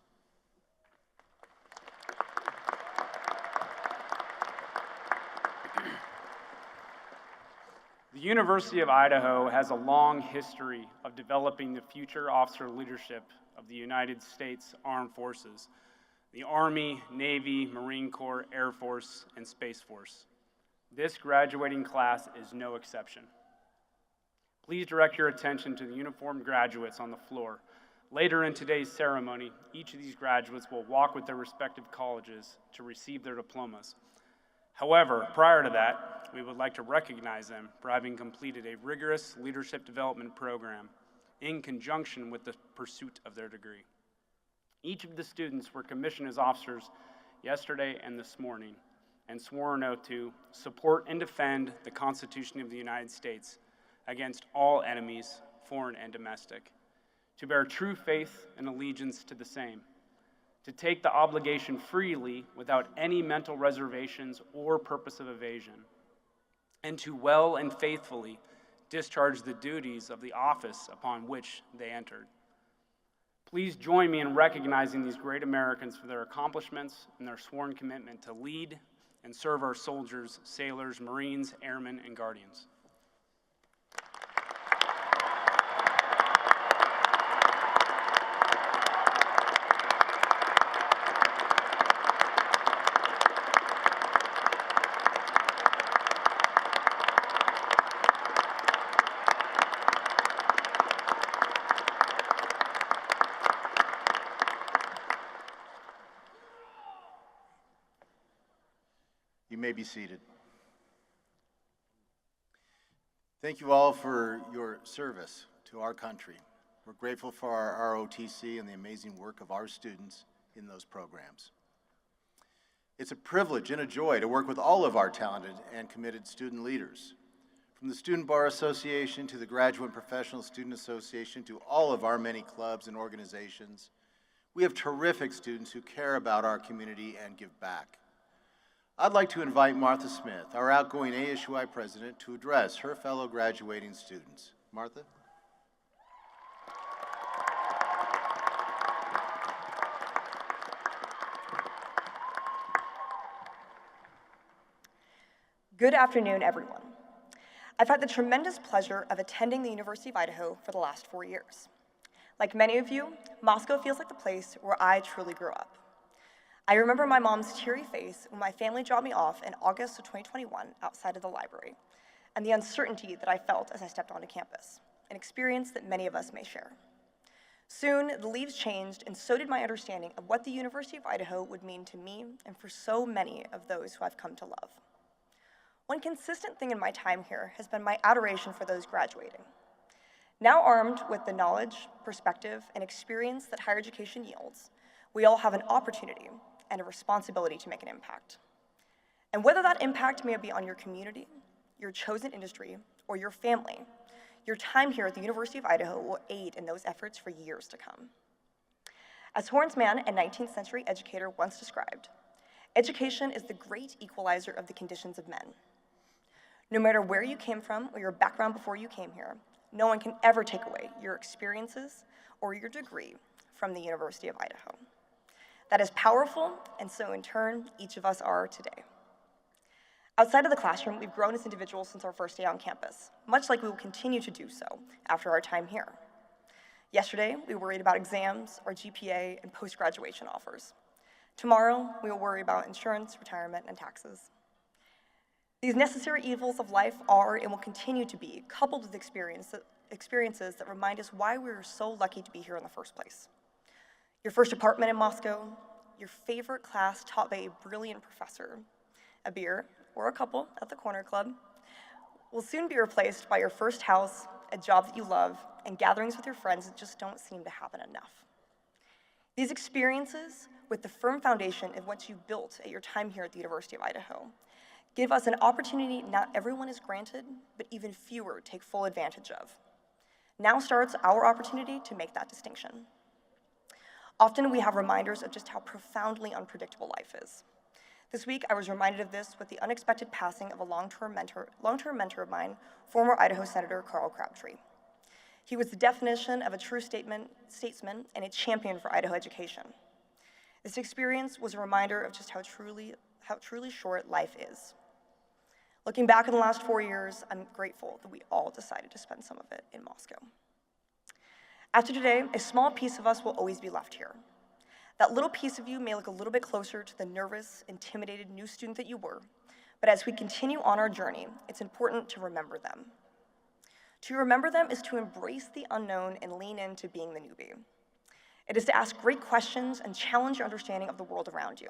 The University of Idaho has a long history of developing the future officer leadership of the United States Armed Forces, the Army, Navy, Marine Corps, Air Force, and Space Force. This graduating class is no exception. Please direct your attention to the uniformed graduates on the floor. Later in today's ceremony, each of these graduates will walk with their respective colleges to receive their diplomas. However, prior to that, we would like to recognize them for having completed a rigorous leadership development program in conjunction with the pursuit of their degree. Each of the students were commissioned as officers yesterday and this morning and swore an oath to support and defend the Constitution of the United States against all enemies, foreign and domestic, to bear true faith and allegiance to the same, to take the obligation freely without any mental reservations or purpose of evasion, and to well and faithfully discharge the duties of the office upon which they entered. Please join me in recognizing these great Americans for their accomplishments and their sworn commitment to lead and serve our soldiers, sailors, Marines, airmen, and guardians. You may be seated. Thank you all for your service to our country. We're grateful for our ROTC and the amazing work of our students in those programs. It's a privilege and a joy to work with all of our talented and committed student leaders. From the Student Bar Association to the Graduate and Professional Student Association to all of our many clubs and organizations, we have terrific students who care about our community and give back. I'd like to invite Martha Smith, our outgoing ASUI president, to address her fellow graduating students. Martha? Good afternoon, everyone. I've had the tremendous pleasure of attending the University of Idaho for the last 4 years. Like many of you, Moscow feels like the place where I truly grew up. I remember my mom's teary face when my family dropped me off in August of 2021 outside of the library, and the uncertainty that I felt as I stepped onto campus, an experience that many of us may share. Soon, the leaves changed, and so did my understanding of what the University of Idaho would mean to me and for so many of those who I've come to love. One consistent thing in my time here has been my adoration for those graduating. Now armed with the knowledge, perspective, and experience that higher education yields, we all have an opportunity and a responsibility to make an impact. And whether that impact may be on your community, your chosen industry, or your family, your time here at the University of Idaho will aid in those efforts for years to come. As Horne's man and 19th century educator once described, education is the great equalizer of the conditions of men. No matter where you came from or your background before you came here, no one can ever take away your experiences or your degree from the University of Idaho. That is powerful, and so in turn, each of us are today. Outside of the classroom, we've grown as individuals since our first day on campus, much like we will continue to do so after our time here. Yesterday, we worried about exams, our GPA, and post-graduation offers. Tomorrow, we will worry about insurance, retirement, and taxes. These necessary evils of life are and will continue to be coupled with experiences that remind us why we are so lucky to be here in the first place. Your first apartment in Moscow, your favorite class taught by a brilliant professor, a beer, or a couple at the corner club, will soon be replaced by your first house, a job that you love, and gatherings with your friends that just don't seem to happen enough. These experiences, with the firm foundation of what you built at your time here at the University of Idaho, give us an opportunity not everyone is granted, but even fewer take full advantage of. Now starts our opportunity to make that distinction. Often we have reminders of just how profoundly unpredictable life is. This week, I was reminded of this with the unexpected passing of a long-term mentor of mine, former Idaho Senator Carl Crabtree. He was the definition of a true statesman and a champion for Idaho education. This experience was a reminder of just how truly short life is. Looking back on the last 4 years, I'm grateful that we all decided to spend some of it in Moscow. After today, a small piece of us will always be left here. That little piece of you may look a little bit closer to the nervous, intimidated new student that you were, but as we continue on our journey, it's important to remember them. To remember them is to embrace the unknown and lean into being the newbie. It is to ask great questions and challenge your understanding of the world around you.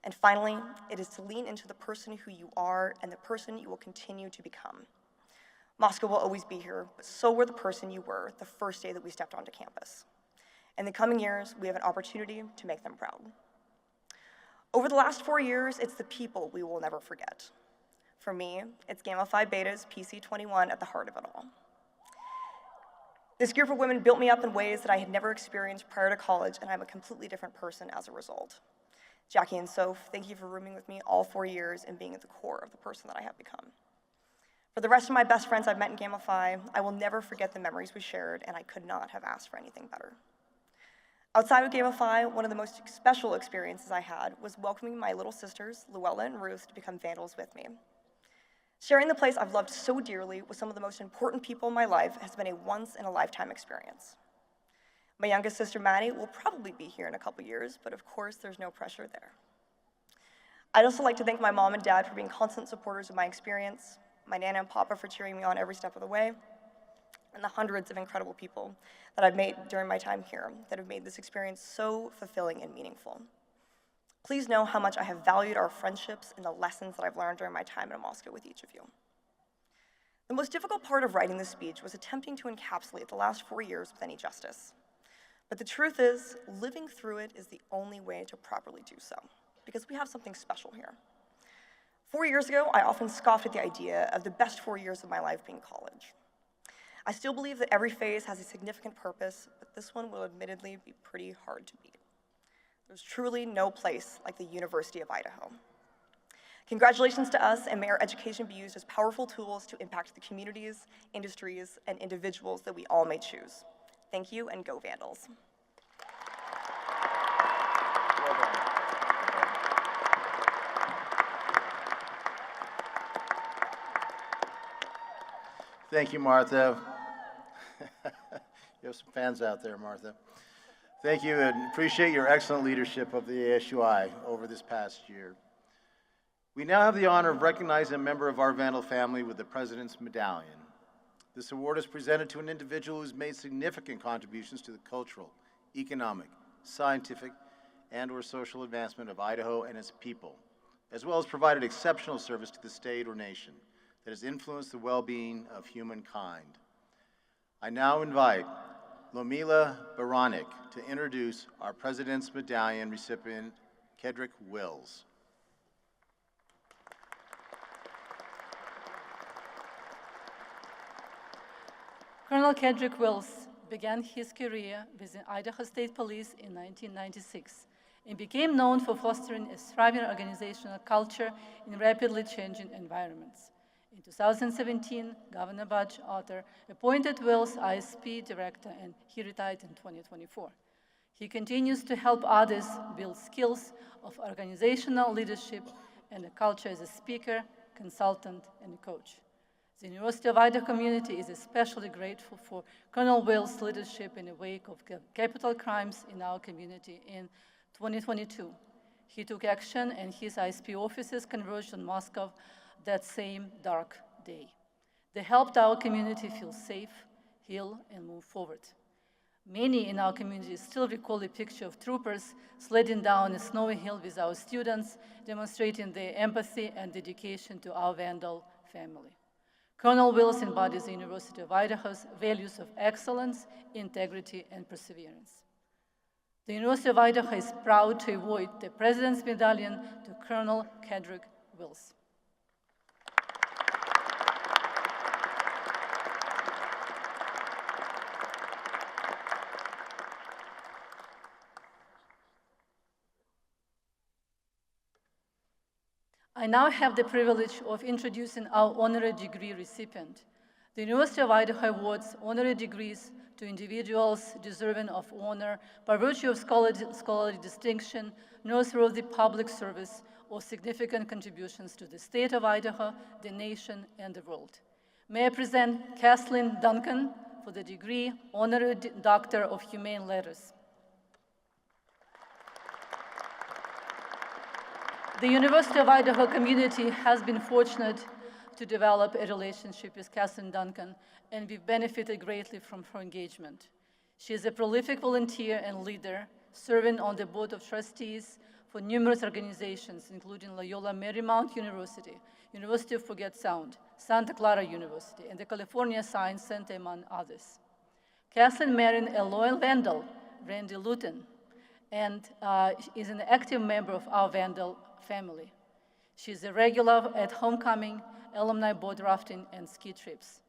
And finally, it is to lean into the person who you are and the person you will continue to become. Moscow will always be here, but so will the person you were the first day that we stepped onto campus. In the coming years, we have an opportunity to make them proud. Over the last 4 years, it's the people we will never forget. For me, it's Gamma Phi Beta's PC21 at the heart of it all. This group of women built me up in ways that I had never experienced prior to college, and I'm a completely different person as a result. Jackie and Soph, thank you for rooming with me all 4 years and being at the core of the person that I have become. For the rest of my best friends I've met in Gamma Phi, I will never forget the memories we shared, and I could not have asked for anything better. Outside of Gamma Phi, one of the most special experiences I had was welcoming my little sisters, Luella and Ruth, to become Vandals with me. Sharing the place I've loved so dearly with some of the most important people in my life has been a once-in-a-lifetime experience. My youngest sister, Maddie, will probably be here in a couple years, but of course, there's no pressure there. I'd also like to thank my mom and dad for being constant supporters of my experience, my Nana and Papa for cheering me on every step of the way, and the hundreds of incredible people that I've met during my time here that have made this experience so fulfilling and meaningful. Please know how much I have valued our friendships and the lessons that I've learned during my time in Moscow with each of you. The most difficult part of writing this speech was attempting to encapsulate the last 4 years with any justice. But the truth is, living through it is the only way to properly do so, because we have something special here. 4 years ago, I often scoffed at the idea of the best 4 years of my life being college. I still believe that every phase has a significant purpose, but this one will admittedly be pretty hard to beat. There's truly no place like the University of Idaho. Congratulations to us, and may our education be used as powerful tools to impact the communities, industries, and individuals that we all may choose. Thank you, and go Vandals. Well done. Thank you, Martha. You have some fans out there, Martha. Thank you, and appreciate your excellent leadership of the ASUI over this past year. We now have the honor of recognizing a member of our Vandal family with the President's Medallion. This award is presented to an individual who's made significant contributions to the cultural, economic, scientific, and/or social advancement of Idaho and its people, as well as provided exceptional service to the state or nation that has influenced the well-being of humankind. I now invite Lomila Baranik to introduce our President's Medallion recipient, Kedrick Wills. Colonel Kedrick Wills began his career with the Idaho State Police in 1996 and became known for fostering a thriving organizational culture in rapidly changing environments. In 2017, Governor Budge Otter appointed Wills ISP Director, and he retired in 2024. He continues to help others build skills of organizational leadership and a culture as a speaker, consultant, and coach. The University of Idaho community is especially grateful for Colonel Wills' leadership in the wake of capital crimes in our community in 2022. He took action, and his ISP offices converged on Moscow that same dark day. They helped our community feel safe, heal, and move forward. Many in our community still recall a picture of troopers sledding down a snowy hill with our students, demonstrating their empathy and dedication to our Vandal family. Colonel Wills embodies the University of Idaho's values of excellence, integrity, and perseverance. The University of Idaho is proud to award the President's Medallion to Colonel Kedrick Wills. I now have the privilege of introducing our honorary degree recipient. The University of Idaho awards honorary degrees to individuals deserving of honor by virtue of scholarly distinction, noteworthy public service, or significant contributions to the state of Idaho, the nation, and the world. May I present Kathleen Duncan for the degree Honorary Doctor of Humane Letters. The University of Idaho community has been fortunate to develop a relationship with Kathleen Duncan, and we've benefited greatly from her engagement. She is a prolific volunteer and leader, serving on the Board of Trustees for numerous organizations, including Loyola Marymount University, University of Puget Sound, Santa Clara University, and the California Science Center, among others. Kathleen married a loyal Vandal, Randy Luton, and is an active member of our Vandal family. She is a regular at homecoming, alumni boat rafting, and ski trips.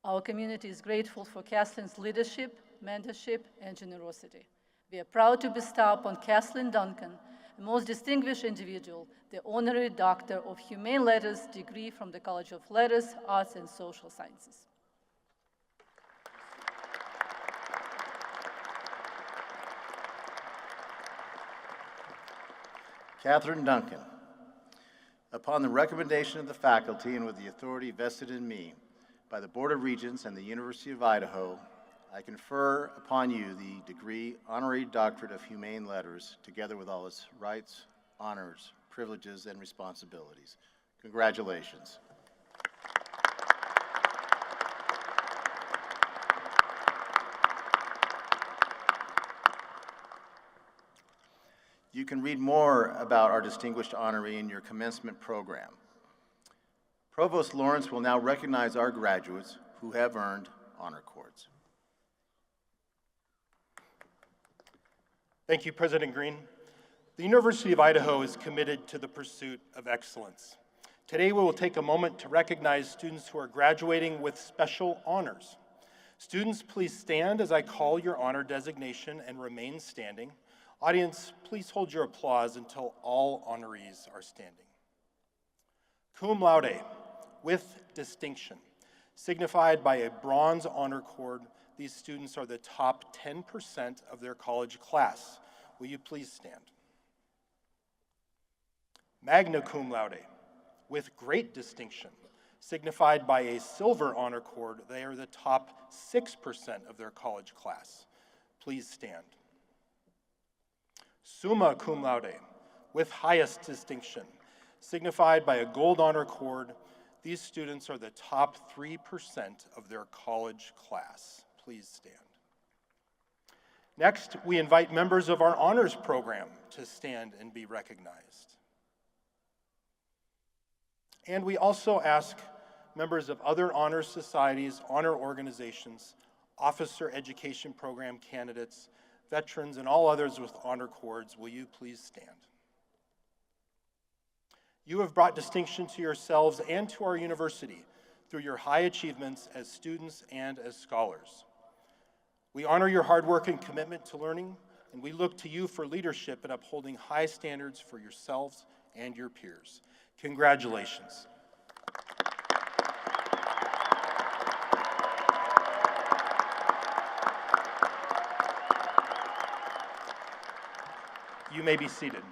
Our community is grateful for Kathleen's leadership, mentorship, and generosity. We are proud to bestow upon Kathleen Duncan, the most distinguished individual, the Honorary Doctor of Humane Letters degree from the College of Letters, Arts, and Social Sciences. Catherine Duncan. Upon the recommendation of the faculty and with the authority vested in me by the Board of Regents and the University of Idaho, I confer upon you the degree Honorary Doctorate of Humane Letters, together with all its rights, honors, privileges, and responsibilities. Congratulations. You can read more about our distinguished honoree in your commencement program. Provost Lawrence will now recognize our graduates who have earned honor cords. Thank you, President Green. The University of Idaho is committed to the pursuit of excellence. Today, we will take a moment to recognize students who are graduating with special honors. Students, please stand as I call your honor designation and remain standing. Audience, please hold your applause until all honorees are standing. Cum laude, with distinction, signified by a bronze honor cord. These students are the top 10% of their college class. Will you please stand? Magna cum laude, with great distinction, signified by a silver honor cord. They are the top 6% of their college class. Please stand. Summa cum laude, with highest distinction, signified by a gold honor cord. These students are the top 3% of their college class. Please stand. Next, we invite members of our honors program to stand and be recognized. And we also ask members of other honor societies, honor organizations, officer education program candidates, veterans, and all others with honor cords, will you please stand? You have brought distinction to yourselves and to our university through your high achievements as students and as scholars. We honor your hard work and commitment to learning, and we look to you for leadership in upholding high standards for yourselves and your peers. Congratulations. You may be seated.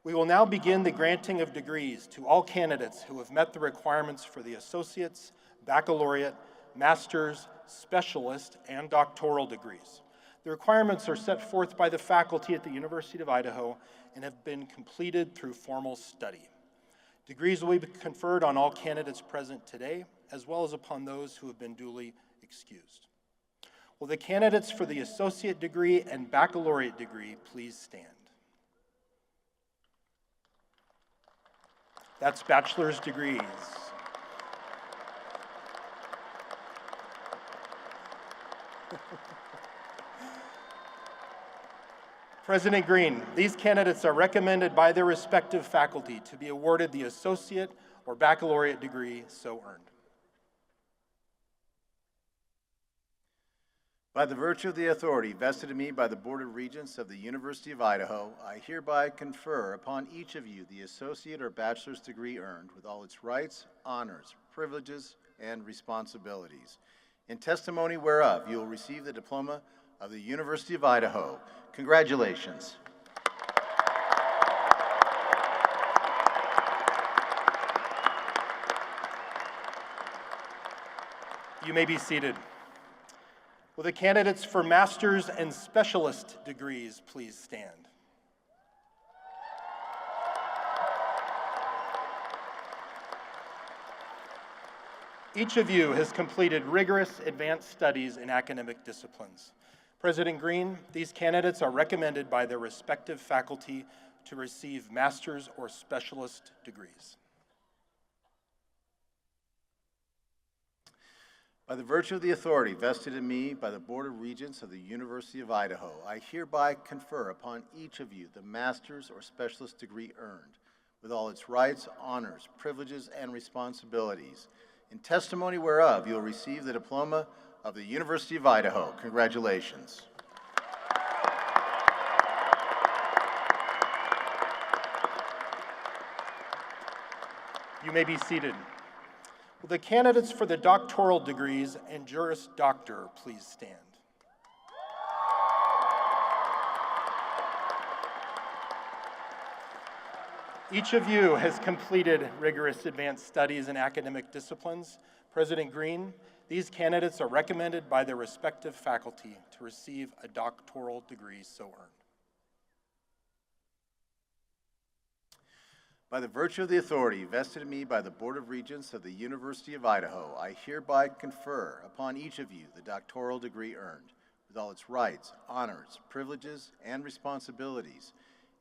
We will now begin the granting of degrees to all candidates who have met the requirements for the associate's, baccalaureate, master's, specialist, and doctoral degrees. The requirements are set forth by the faculty at the University of Idaho and have been completed through formal study. Degrees will be conferred on all candidates present today, as well as upon those who have been duly excused. Will the candidates for the associate degree and baccalaureate degree please stand? That's bachelor's degrees. President Green, these candidates are recommended by their respective faculty to be awarded the associate or baccalaureate degree so earned. By the virtue of the authority vested in me by the Board of Regents of the University of Idaho, I hereby confer upon each of you the associate or bachelor's degree earned with all its rights, honors, privileges, and responsibilities. In testimony whereof, you will receive the diploma of the University of Idaho. Congratulations. You may be seated. Will the candidates for master's and specialist degrees please stand? Each of you has completed rigorous advanced studies in academic disciplines. President Green, these candidates are recommended by their respective faculty to receive master's or specialist degrees. By the virtue of the authority vested in me by the Board of Regents of the University of Idaho, I hereby confer upon each of you the master's or specialist degree earned, with all its rights, honors, privileges, and responsibilities. In testimony whereof, you will receive the diploma of the University of Idaho. Congratulations. You may be seated. Will the candidates for the doctoral degrees and Juris Doctor please stand? Each of you has completed rigorous advanced studies in academic disciplines. President Green, these candidates are recommended by their respective faculty to receive a doctoral degree so earned. By the virtue of the authority vested in me by the Board of Regents of the University of Idaho, I hereby confer upon each of you the doctoral degree earned, with all its rights, honors, privileges, and responsibilities.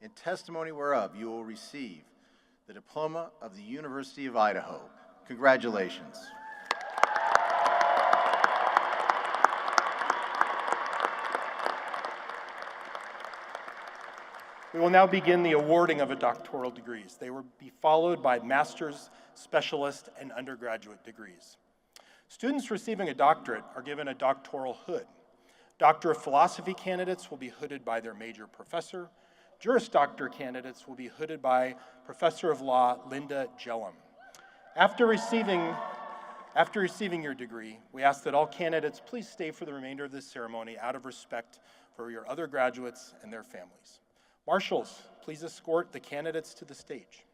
In testimony whereof, you will receive the diploma of the University of Idaho. Congratulations. We will now begin the awarding of doctoral degrees. They will be followed by master's, specialist, and undergraduate degrees. Students receiving a doctorate are given a doctoral hood. Doctor of Philosophy candidates will be hooded by their major professor. Juris Doctor candidates will be hooded by Professor of Law Linda Jellum. After receiving your degree, we ask that all candidates please stay for the remainder of this ceremony out of respect for your other graduates and their families. Marshals, please escort the candidates to the stage.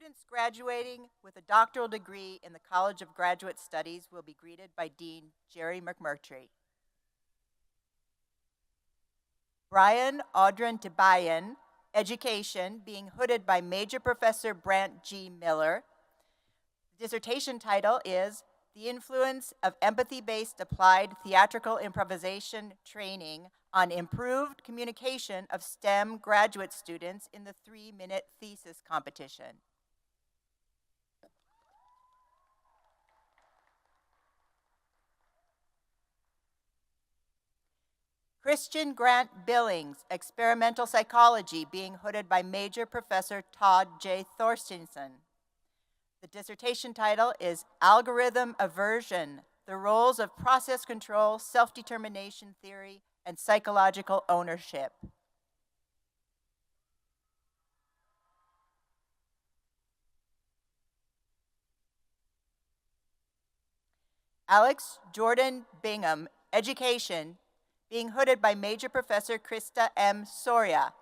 Students graduating with a doctoral degree in the College of Graduate Studies will be greeted by Dean Jerry McMurtry. Brian Audrin Tibayan, Education, being hooded by Major Professor Brant G. Miller. The dissertation title is The Influence of Empathy-Based Applied Theatrical Improvisation Training on Improved Communication of STEM Graduate Students in the 3-Minute Thesis Competition. Christian Grant Billings, Experimental Psychology, being hooded by Major Professor Todd J. Thorstensen. The dissertation title is Algorithm Aversion, the Roles of Process Control, Self-Determination Theory, and Psychological Ownership. Alex Jordan Bingham, Education, being hooded by Major Professor Krista M. Soria.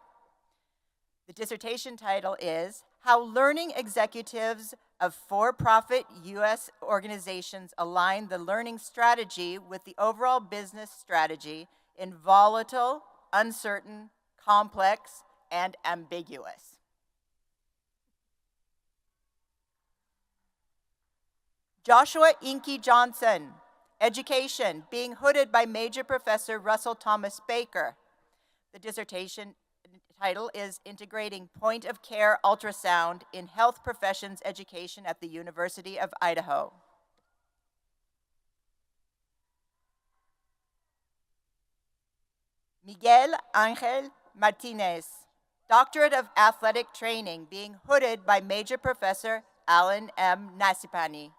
The dissertation title is How Learning Executives of For-Profit U.S. Organizations Align the Learning Strategy with the Overall Business Strategy in Volatile, Uncertain, Complex, and Ambiguous. Joshua Inky Johnson, Education, being hooded by Major Professor Russell Thomas Baker. The dissertation title is Integrating Point-of-Care Ultrasound in Health Professions Education at the University of Idaho. Miguel Angel Martinez, Doctorate of Athletic Training, being hooded by Major Professor Alan M. Nasipani.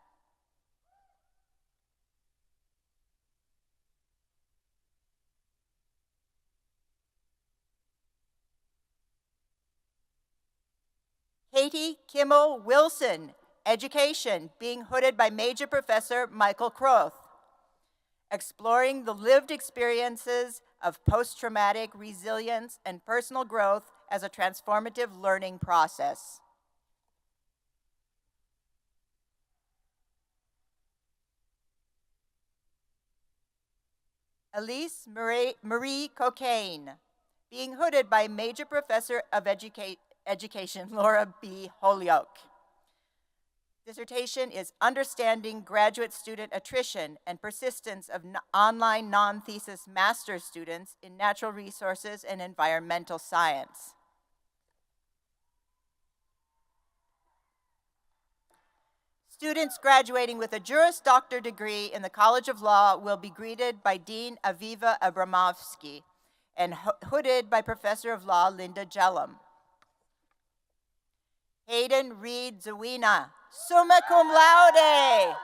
Katie Kimmel Wilson, Education, being hooded by Major Professor Michael Croth. Exploring the lived experiences of post-traumatic resilience and personal growth as a transformative learning process. Elise Marie Cocaine, being hooded by Major Professor of Education, Laura B. Holyoke. Dissertation is Understanding Graduate Student Attrition and Persistence of Online Non-Thesis Master's Students in Natural Resources and Environmental Science. Students graduating with a Juris Doctor degree in the College of Law will be greeted by Dean Aviva Abramovsky and hooded by Professor of Law Linda Jellum. Hayden Reed Zawina, summa cum laude.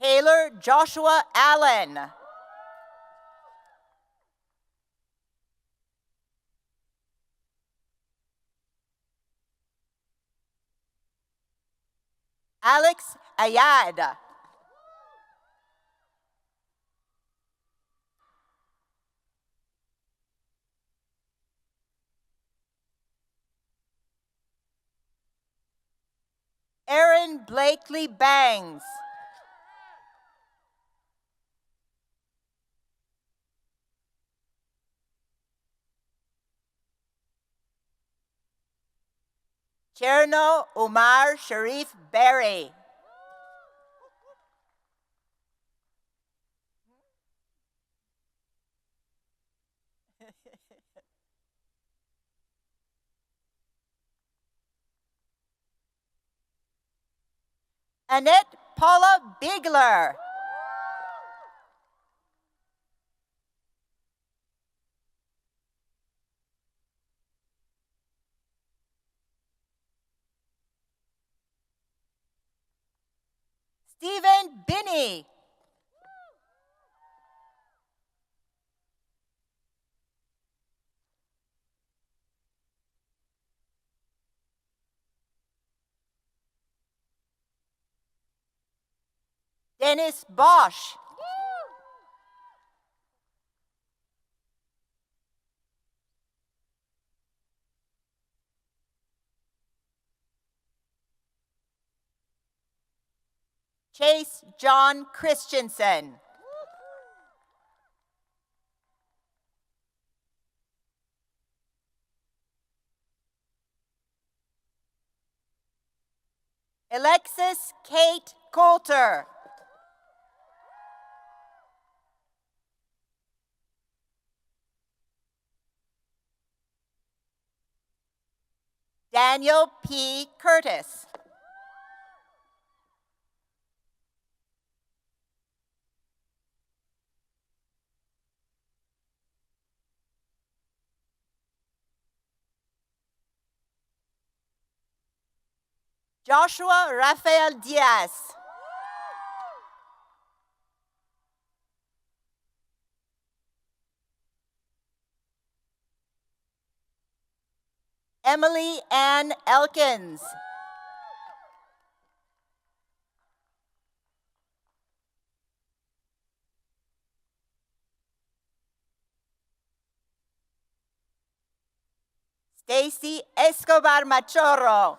Taylor Joshua Allen. Alex Ayad. Aaron Blakely Bangs. Cherno Umar Sharif Berry. Annette Paula Bigler. Stephen Binney. Dennis Bosch. Chase John Christensen. Alexis Kate Coulter. Daniel P. Curtis. Joshua Rafael Diaz. Emily Ann Elkins. Stacy Escobar Machorro.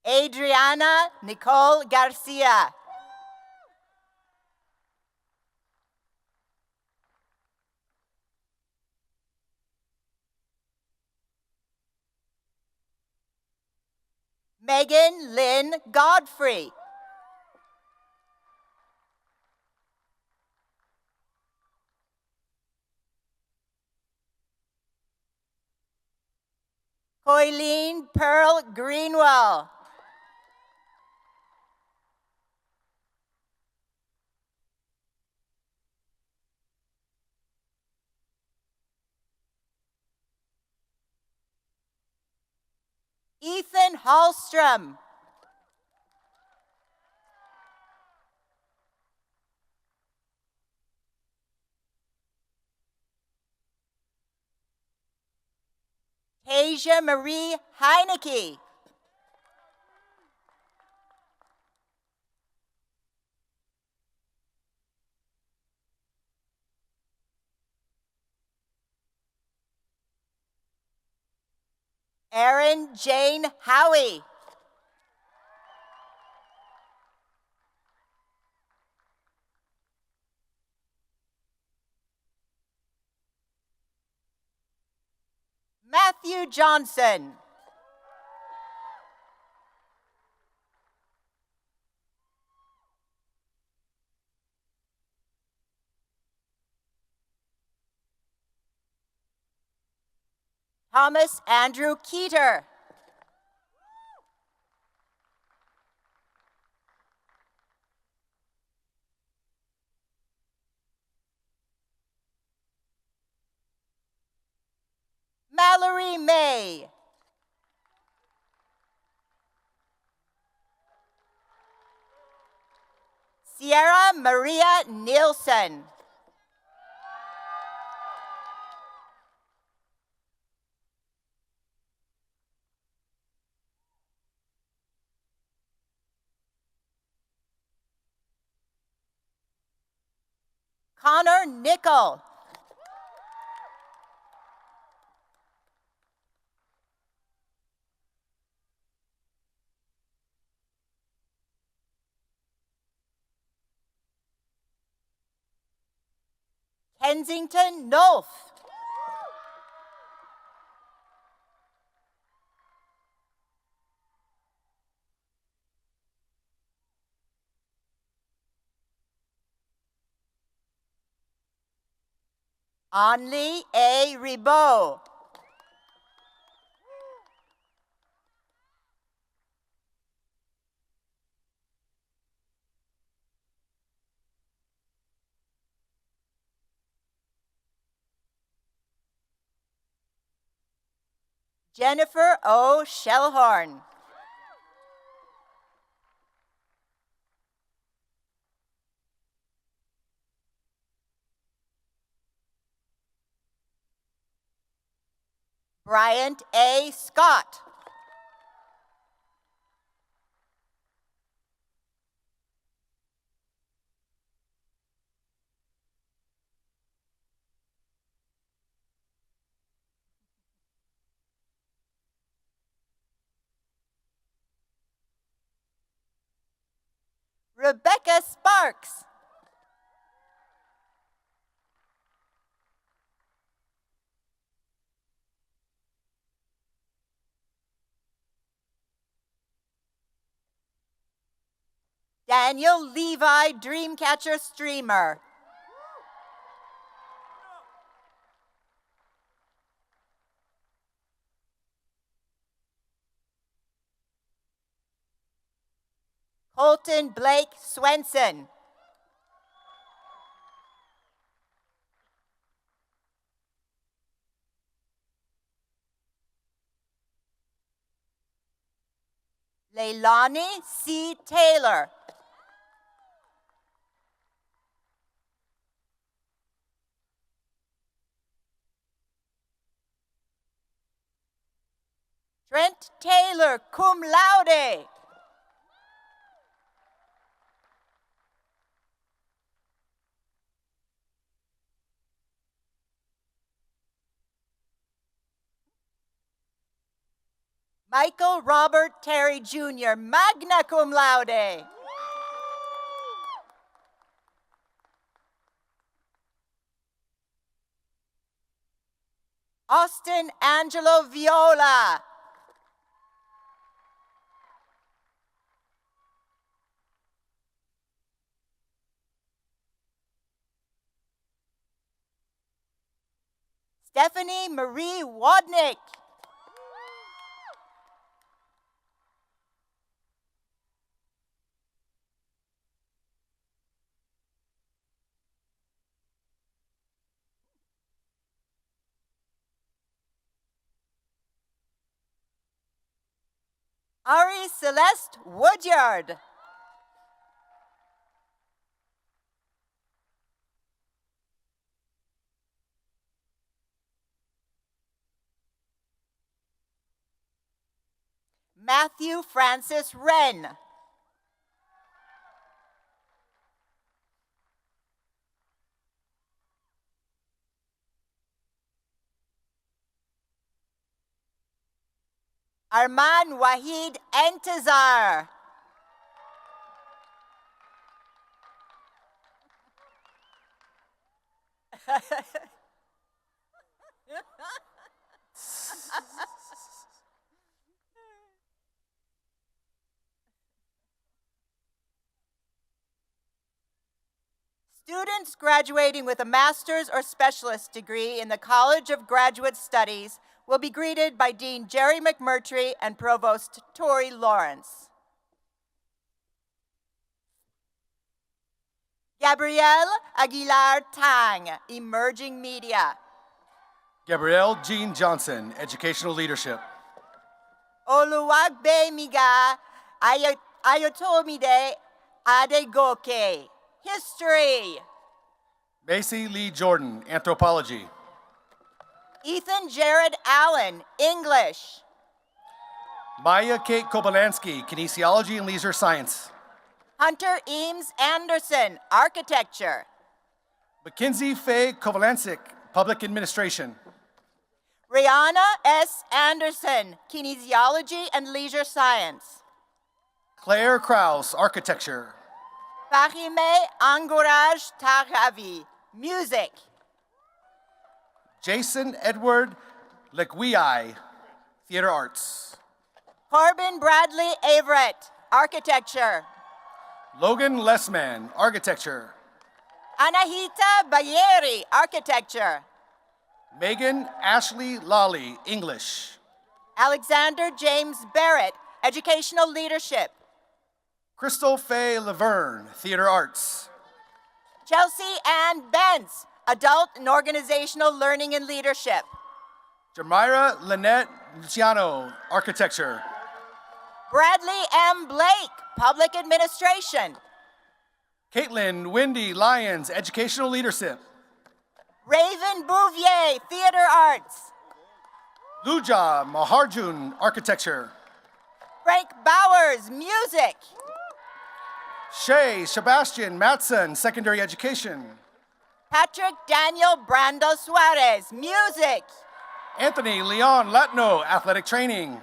Adriana Nicole Garcia. Megan Lynn Godfrey. Coileen Pearl Greenwell. Ethan Hallstrom. Tasia Marie Heineke. Erin Jane Howie. Matthew Johnson. Thomas Andrew Keeter. Mallory May. Sierra Maria Nielsen. Connor Nickel. Kensington Nolf. Anli A. Ribot. Jennifer O. Shellhorn. Bryant A. Scott. Rebecca Sparks. Daniel Levi Dreamcatcher Streamer. Colton Blake Swenson. Leilani C. Taylor. Trent Taylor, cum laude. Michael Robert Terry Jr., magna cum laude. Austin Angelo Viola. Stephanie Marie Wadnick. Ari Celeste Woodyard. Matthew Francis Wren. Arman Wahid Entazar. Students graduating with a master's or specialist degree in the College of Graduate Studies will be greeted by Dean Jerry McMurtry and Provost Tori Lawrence. Gabrielle Aguilar Tang, Emerging Media. Gabrielle Jean Johnson, Educational Leadership. Oluwagbe Miga Ayotomide Adegoke, History. Macy Lee Jordan, Anthropology. Ethan Jared Allen, English. Maya Kate Kobolansky, Kinesiology and Leisure Science. Hunter Eames Anderson, Architecture. Mackenzie Faye Kovalansik, Public Administration. Rihanna S. Anderson, Kinesiology and Leisure Science. Claire Krause, Architecture. Fahime Angouraj Taghavi, Music. Jason Edward Leguiai, Theater Arts. Corbin Bradley Everett, Architecture. Logan Lessman, Architecture. Anahita Bayeri, Architecture. Megan Ashley Lally, English. Alexander James Barrett, Educational Leadership. Crystal Faye Laverne, Theater Arts. Chelsea Ann Bentz, Adult and Organizational Learning and Leadership. Jamira Lynette Luciano, Architecture. Bradley M. Blake, Public Administration. Caitlin Wendy Lyons, Educational Leadership. Raven Bouvier, Theater Arts. Luja Maharjun, Architecture. Frank Bowers, Music. Shay Sebastian Matson, Secondary Education. Patrick Daniel Brando Suarez, Music. Anthony Leon Latno, Athletic Training.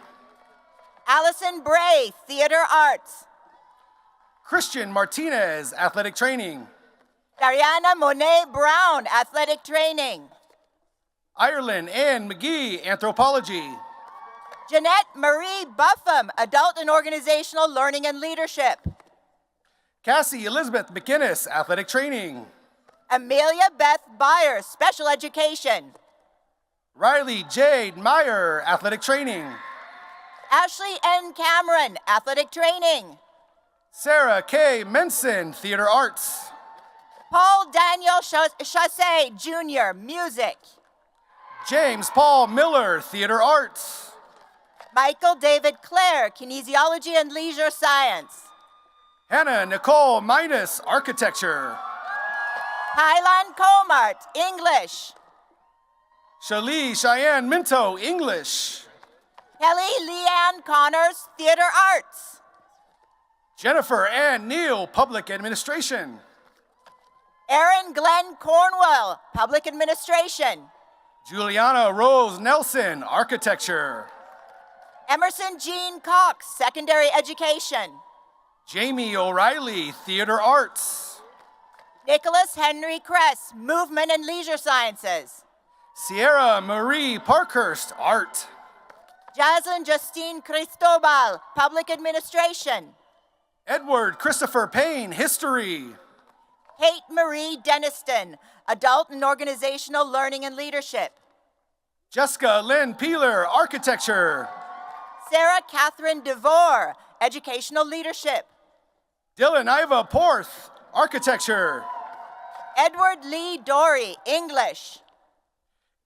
Allison Bray, Theater Arts. Christian Martinez, Athletic Training. Dariana Monet Brown, Athletic Training. Ireland Ann McGee, Anthropology. Jeanette Marie Buffum, Adult and Organizational Learning and Leadership. Cassie Elizabeth McInnes, Athletic Training. Amelia Beth Byers, Special Education. Riley Jade Meyer, Athletic Training. Ashley N. Cameron, Athletic Training. Sarah K. Menson, Theater Arts. Paul Daniel Chassé, Jr., Music. James Paul Miller, Theater Arts. Michael David Clare, Kinesiology and Leisure Science. Hannah Nicole Minus, Architecture. Highland Comart, English. Shalee Cheyenne Minto, English. Kelly Leanne Connors, Theater Arts. Jennifer Ann Neal, Public Administration. Erin Glenn Cornwell, Public Administration. Juliana Rose Nelson, Architecture. Emerson Jean Cox, Secondary Education. Jamie O'Reilly, Theater Arts. Nicholas Henry Kress, Movement and Leisure Sciences. Sierra Marie Parkhurst, Art. Jaslyn Justine Cristobal, Public Administration. Edward Christopher Payne, History. Kate Marie Deniston, Adult and Organizational Learning and Leadership. Jessica Lynn Peeler, Architecture. Sarah Catherine DeVore, Educational Leadership. Dylan Iva Porth, Architecture. Edward Lee Dory, English.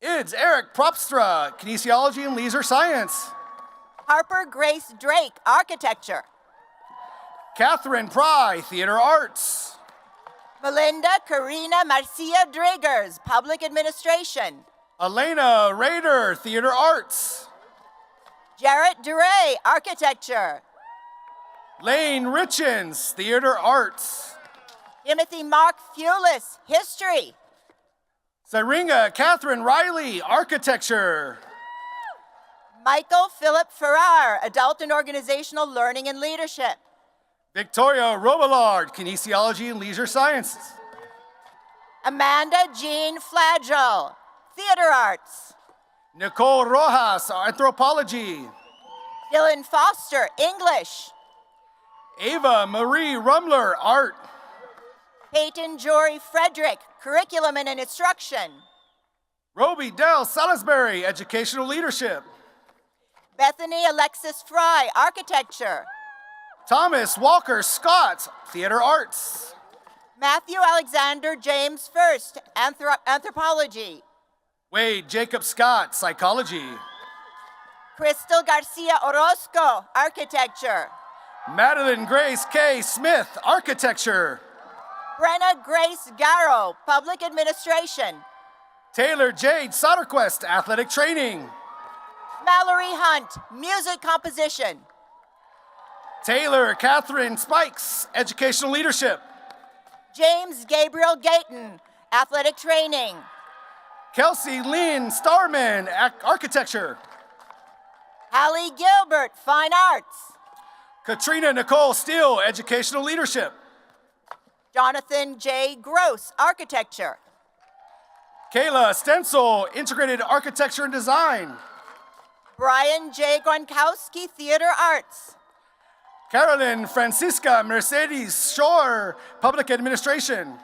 Ids Eric Propstra, Kinesiology and Leisure Science. Harper Grace Drake, Architecture. Catherine Pry, Theater Arts. Melinda Karina Marcia Driggers, Public Administration. Elena Rader, Theater Arts. Jarrett DeRay, Architecture. Lane Richens, Theater Arts. Timothy Mark Fulis, History. Syringa Catherine Riley, Architecture. Michael Philip Farrar, Adult and Organizational Learning and Leadership. Victoria Robillard, Kinesiology and Leisure Sciences. Amanda Jean Flagel, Theater Arts. Nicole Rojas, Anthropology. Dylan Foster, English. Ava Marie Rumler, Art. Peyton Jory Frederick, Curriculum and Instruction. Roby Dell Salisbury, Educational Leadership. Bethany Alexis Fry, Architecture. Thomas Walker Scott, Theater Arts. Matthew Alexander James First, Anthropology. Wade Jacob Scott, Psychology. Crystal Garcia Orozco, Architecture. Madeline Grace K. Smith, Architecture. Brenna Grace Garrow, Public Administration. Taylor Jade Soderquist, Athletic Training. Mallory Hunt, Music Composition. Taylor Catherine Spikes, Educational Leadership. James Gabriel Gayton, Athletic Training. Kelsey Lynn Starman, Architecture. Hallie Gilbert, Fine Arts. Katrina Nicole Steele, Educational Leadership. Jonathan J. Gross, Architecture. Kayla Stencil, Integrated Architecture and Design. Brian J. Gronkowski, Theater Arts. Carolyn Francisca Mercedes Shore, Public Administration.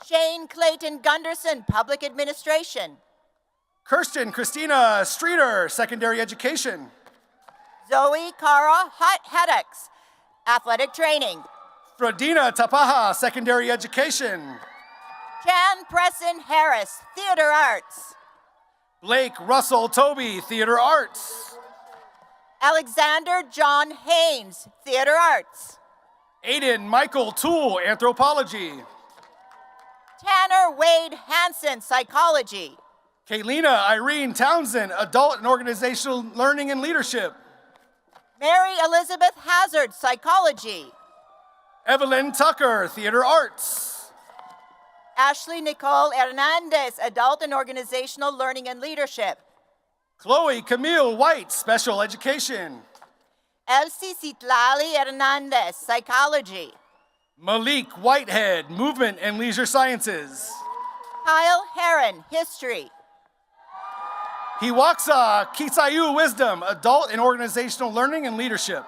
Shane Clayton Gunderson, Public Administration. Kirsten Christina Streeter, Secondary Education. Zoe Cara Haddocks, Athletic Training. Frodina Tapaha, Secondary Education. Chan Preston Harris, Theater Arts. Blake Russell Toby, Theater Arts. Alexander John Haynes, Theater Arts. Aiden Michael Toole, Anthropology. Tanner Wade Hansen, Psychology. Kaylina Irene Townsend, Adult and Organizational Learning and Leadership. Mary Elizabeth Hazard, Psychology. Evelyn Tucker, Theater Arts. Ashley Nicole Hernandez, Adult and Organizational Learning and Leadership. Chloe Camille White, Special Education. Elsie Citlali Hernandez, Psychology. Malik Whitehead, Movement and Leisure Sciences. Kyle Heron, History. Hiwaxa Kisayu Wisdom, Adult and Organizational Learning and Leadership.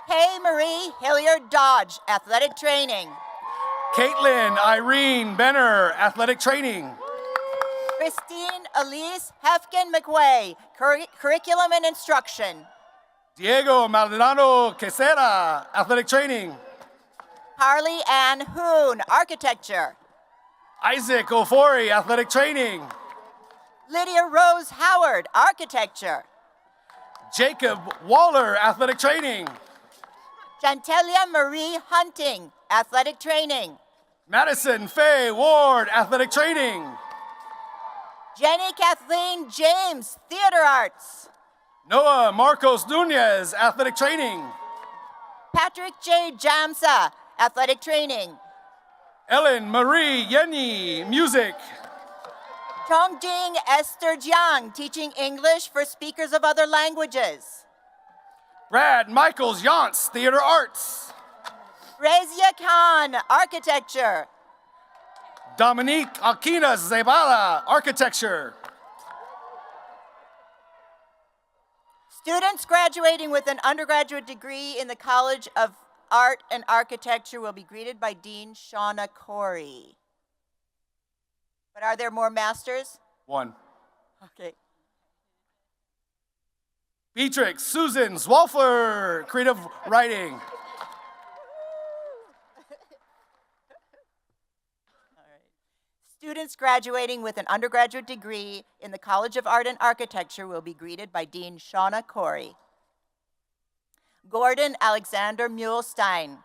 Kay Marie Hilliard Dodge, Athletic Training. Caitlin Irene Benner, Athletic Training. Christine Elise Hefkin McWay, Curriculum and Instruction. Diego Maldonado Quesera, Athletic Training. Carly Ann Hoon, Architecture. Isaac Ofori, Athletic Training. Lydia Rose Howard, Architecture. Jacob Waller, Athletic Training. Chantelia Marie Hunting, Athletic Training. Madison Faye Ward, Athletic Training. Jenny Kathleen James, Theater Arts. Noah Marcos Nunez, Athletic Training. Patrick J. Jamsa, Athletic Training. Ellen Marie Yenny, Music. Chongjing Esther Jiang, Teaching English for Speakers of Other Languages. Brad Michaels Yance, Theater Arts. Razia Khan, Architecture. Dominique Aquinas Zebala, Architecture. Students graduating with an undergraduate degree in the College of Art and Architecture will be greeted by Dean Shauna Corey. But are there more masters? One. Okay. Beatrix Susan Zwolfer, Creative Writing. Students graduating with an undergraduate degree in the College of Art and Architecture will be greeted by Dean Shauna Corey. Gordon Alexander Muehlstein.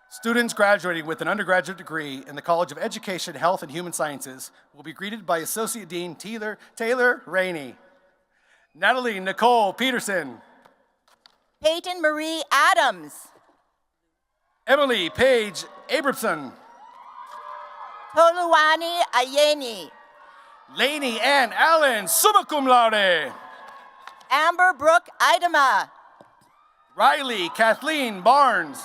Students graduating with an undergraduate degree in the College of Education, Health, and Human Sciences will be greeted by Associate Dean Taylor Rainey. Natalie Nicole Peterson. Peyton Marie Adams. Emily Paige Abramson. Toluwani Ayeni. Lainey Ann Allen, summa cum laude. Amber Brooke Idema. Riley Kathleen Barnes.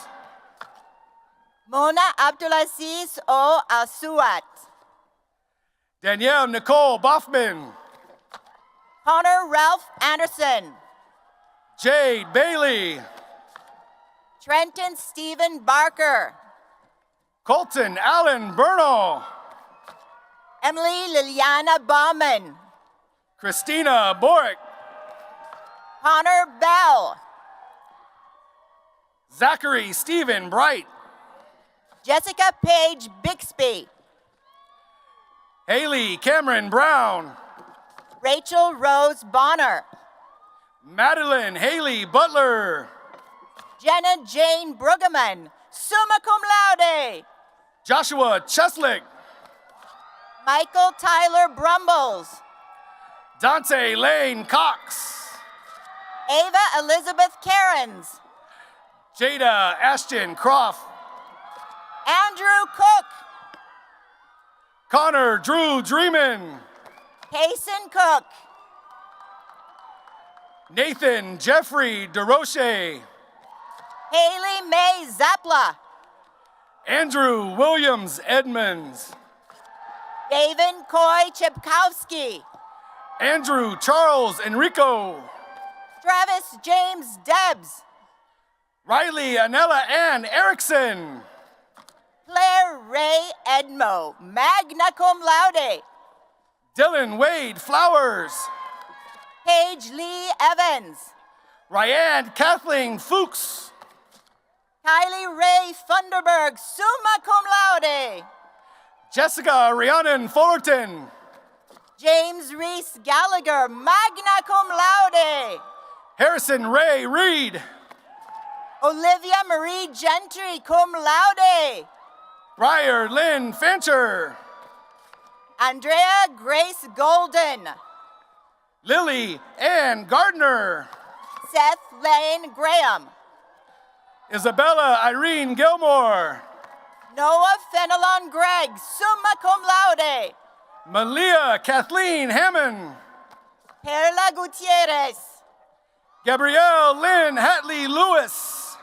Mona Abdulaziz O Asuat. Danielle Nicole Boffman. Connor Ralph Anderson. Jade Bailey. Trenton Stephen Barker. Colton Allen Bernal. Emily Liliana Bauman. Christina Borick. Connor Bell. Zachary Stephen Bright. Jessica Paige Bixby. Haley Cameron Brown. Rachel Rose Bonner. Madeline Haley Butler. Jenna Jane Brueggemann, summa cum laude. Joshua Cheslick. Michael Tyler Brumbles. Dante Lane Cox. Ava Elizabeth Cairns. Jada Ashton Croft. Andrew Cook. Connor Drew Dreeman. Payson Cook. Nathan Jeffrey DeRoche. Haley May Zapla. Andrew Williams Edmonds. David Coy Chepkowski. Andrew Charles Enrico. Travis James Debs. Riley Anella Ann Erickson. Claire Ray Edmo, magna cum laude. Dylan Wade Flowers. Paige Lee Evans. Ryan Kathleen Fuchs. Kylie Ray Funderburg, summa cum laude. Jessica Rhiannon Fullerton. James Reese Gallagher, magna cum laude. Harrison Ray Reed. Olivia Marie Gentry, cum laude. Briar Lynn Fancher. Andrea Grace Golden. Lily Ann Gardner. Seth Lane Graham. Isabella Irene Gilmore. Noah Fenelon Gregg, summa cum laude. Malia Kathleen Hammond. Perla Gutierrez. Gabrielle Lynn Hatley Lewis.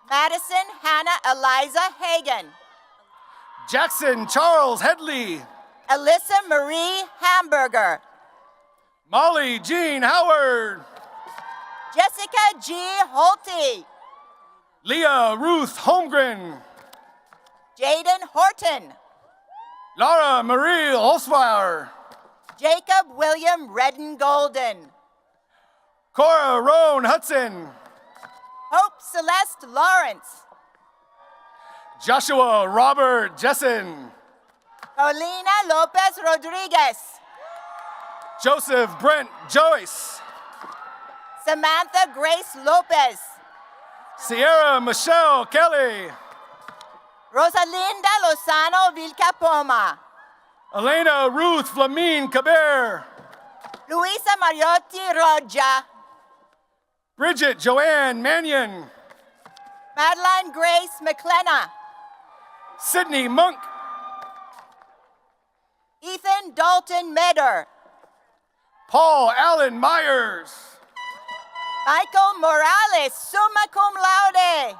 Madison Hannah Eliza Hagan. Jackson Charles Headley. Alyssa Marie Hamburger. Molly Jean Howard. Jessica G. Holte. Leah Ruth Holmgren. Jaden Horton. Laura Marie Holzweiler. Jacob William Redden Golden. Cora Roan Hudson. Hope Celeste Lawrence. Joshua Robert Jessen. Paulina Lopez Rodriguez. Joseph Brent Joyce. Samantha Grace Lopez. Sierra Michelle Kelly. Rosalinda Lozano Vilcapoma. Elena Ruth Flamine Caber. Luisa Mariotti Roja. Bridget Joanne Mannion. Madeline Grace McLenna. Sydney Monk. Ethan Dalton Medder. Paul Allen Myers. Michael Morales, summa cum laude.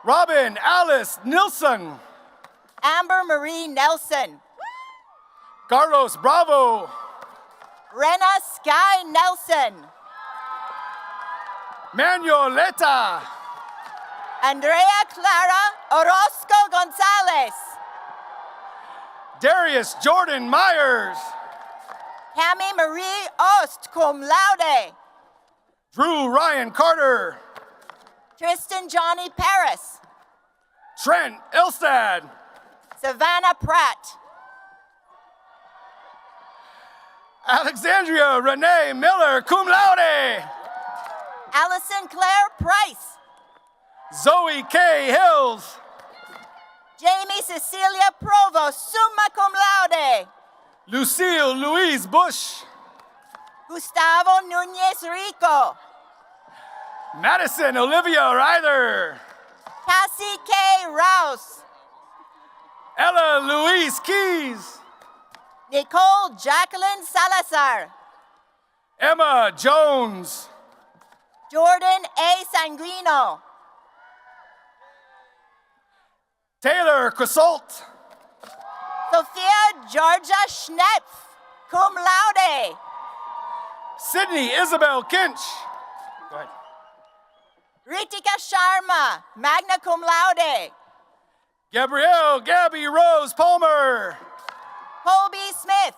Robin Alice Nilsson. Amber Marie Nelson. Carlos Bravo. Rena Sky Nelson. Manueleta. Andrea Clara Orozco Gonzalez. Darius Jordan Myers. Cami Marie Ost, cum laude. Drew Ryan Carter. Tristan Johnny Paris. Trent Elstad. Savannah Pratt. Alexandria Renee Miller, cum laude. Allison Claire Price. Zoe K. Hills. Jamie Cecilia Provost, summa cum laude. Lucille Louise Bush. Gustavo Nunez Rico. Madison Olivia Ryder. Cassie K. Rouse. Ella Louise Keys. Nicole Jacqueline Salazar. Emma Jones. Jordan A. Sanguino. Taylor Crisalt. Sophia Georgia Schnepf, cum laude. Sydney Isabel Kinch. Go ahead. Ritika Sharma, magna cum laude. Gabrielle Gabby Rose Palmer. Colby Smith.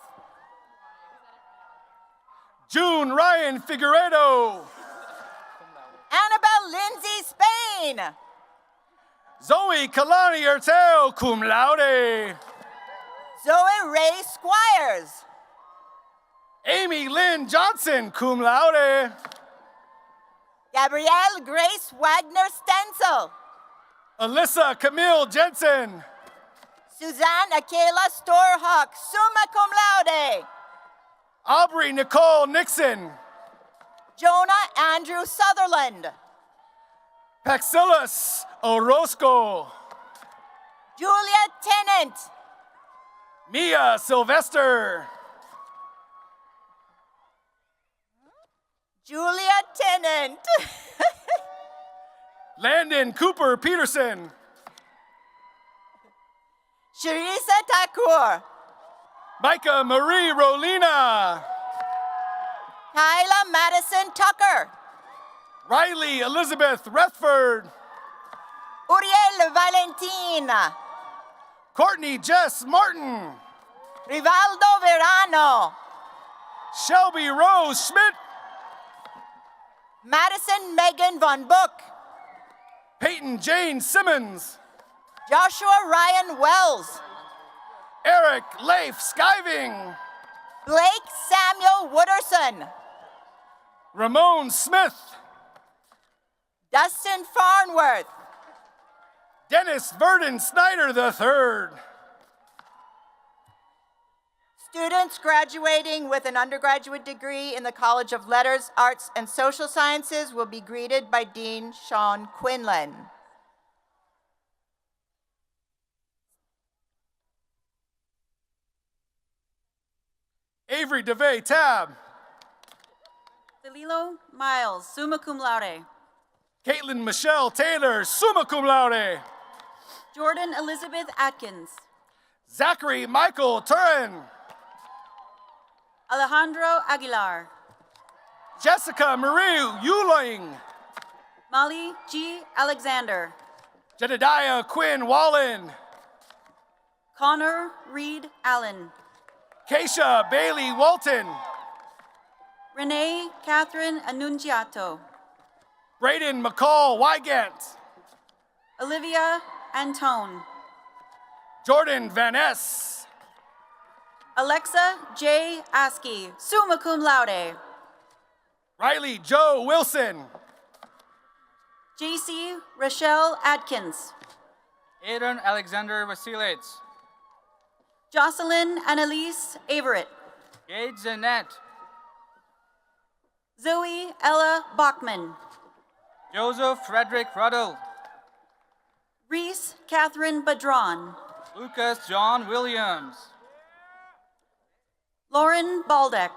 June Ryan Figueredo. Annabelle Lindsay Spain. Zoe Kalani Ertel, cum laude. Zoe Ray Squires. Amy Lynn Johnson, cum laude. Gabrielle Grace Wagner Stencil. Alyssa Camille Jensen. Suzanne Akela Storhawk, summa cum laude. Aubrey Nicole Nixon. Jonah Andrew Sutherland. Paxillus Orozco. Julia Tennant. Mia Sylvester. Julia Tennant. Landon Cooper Peterson. Sharisa Thakur. Micah Marie Rolina. Kyla Madison Tucker. Riley Elizabeth Rethford. Uriel Valentina. Courtney Jess Martin. Rivaldo Verano. Shelby Rose Schmidt. Madison Megan Von Book. Peyton Jane Simmons. Joshua Ryan Wells. Eric Leif Skiving. Blake Samuel Wooderson. Ramon Smith. Dustin Farnworth. Dennis Verdon Snyder III. Students graduating with an undergraduate degree in the College of Letters, Arts, and Social Sciences will be greeted by Dean Sean Quinlan. Avery DeVay, Tab. Delilo Miles, summa cum laude. Caitlin Michelle Taylor, summa cum laude. Jordan Elizabeth Atkins. Zachary Michael Turin. Alejandro Aguilar. Jessica Marie Euling. Molly G. Alexander. Jedediah Quinn Wallen. Connor Reed Allen. Keisha Bailey Walton. Renee Catherine Annunziato. Braden McCall Wygant. Olivia Antone. Jordan Van Ness. Alexa J. Askey, summa cum laude. Riley Joe Wilson. JC Rochelle Adkins. Aaron Alexander Vasilevich. Jocelyn Annalise Averett. Gage Zanette. Zoe Ella Bachman. Joseph Frederick Ruddle. Reese Catherine Badron. Lucas John Williams. Lauren Baldeck.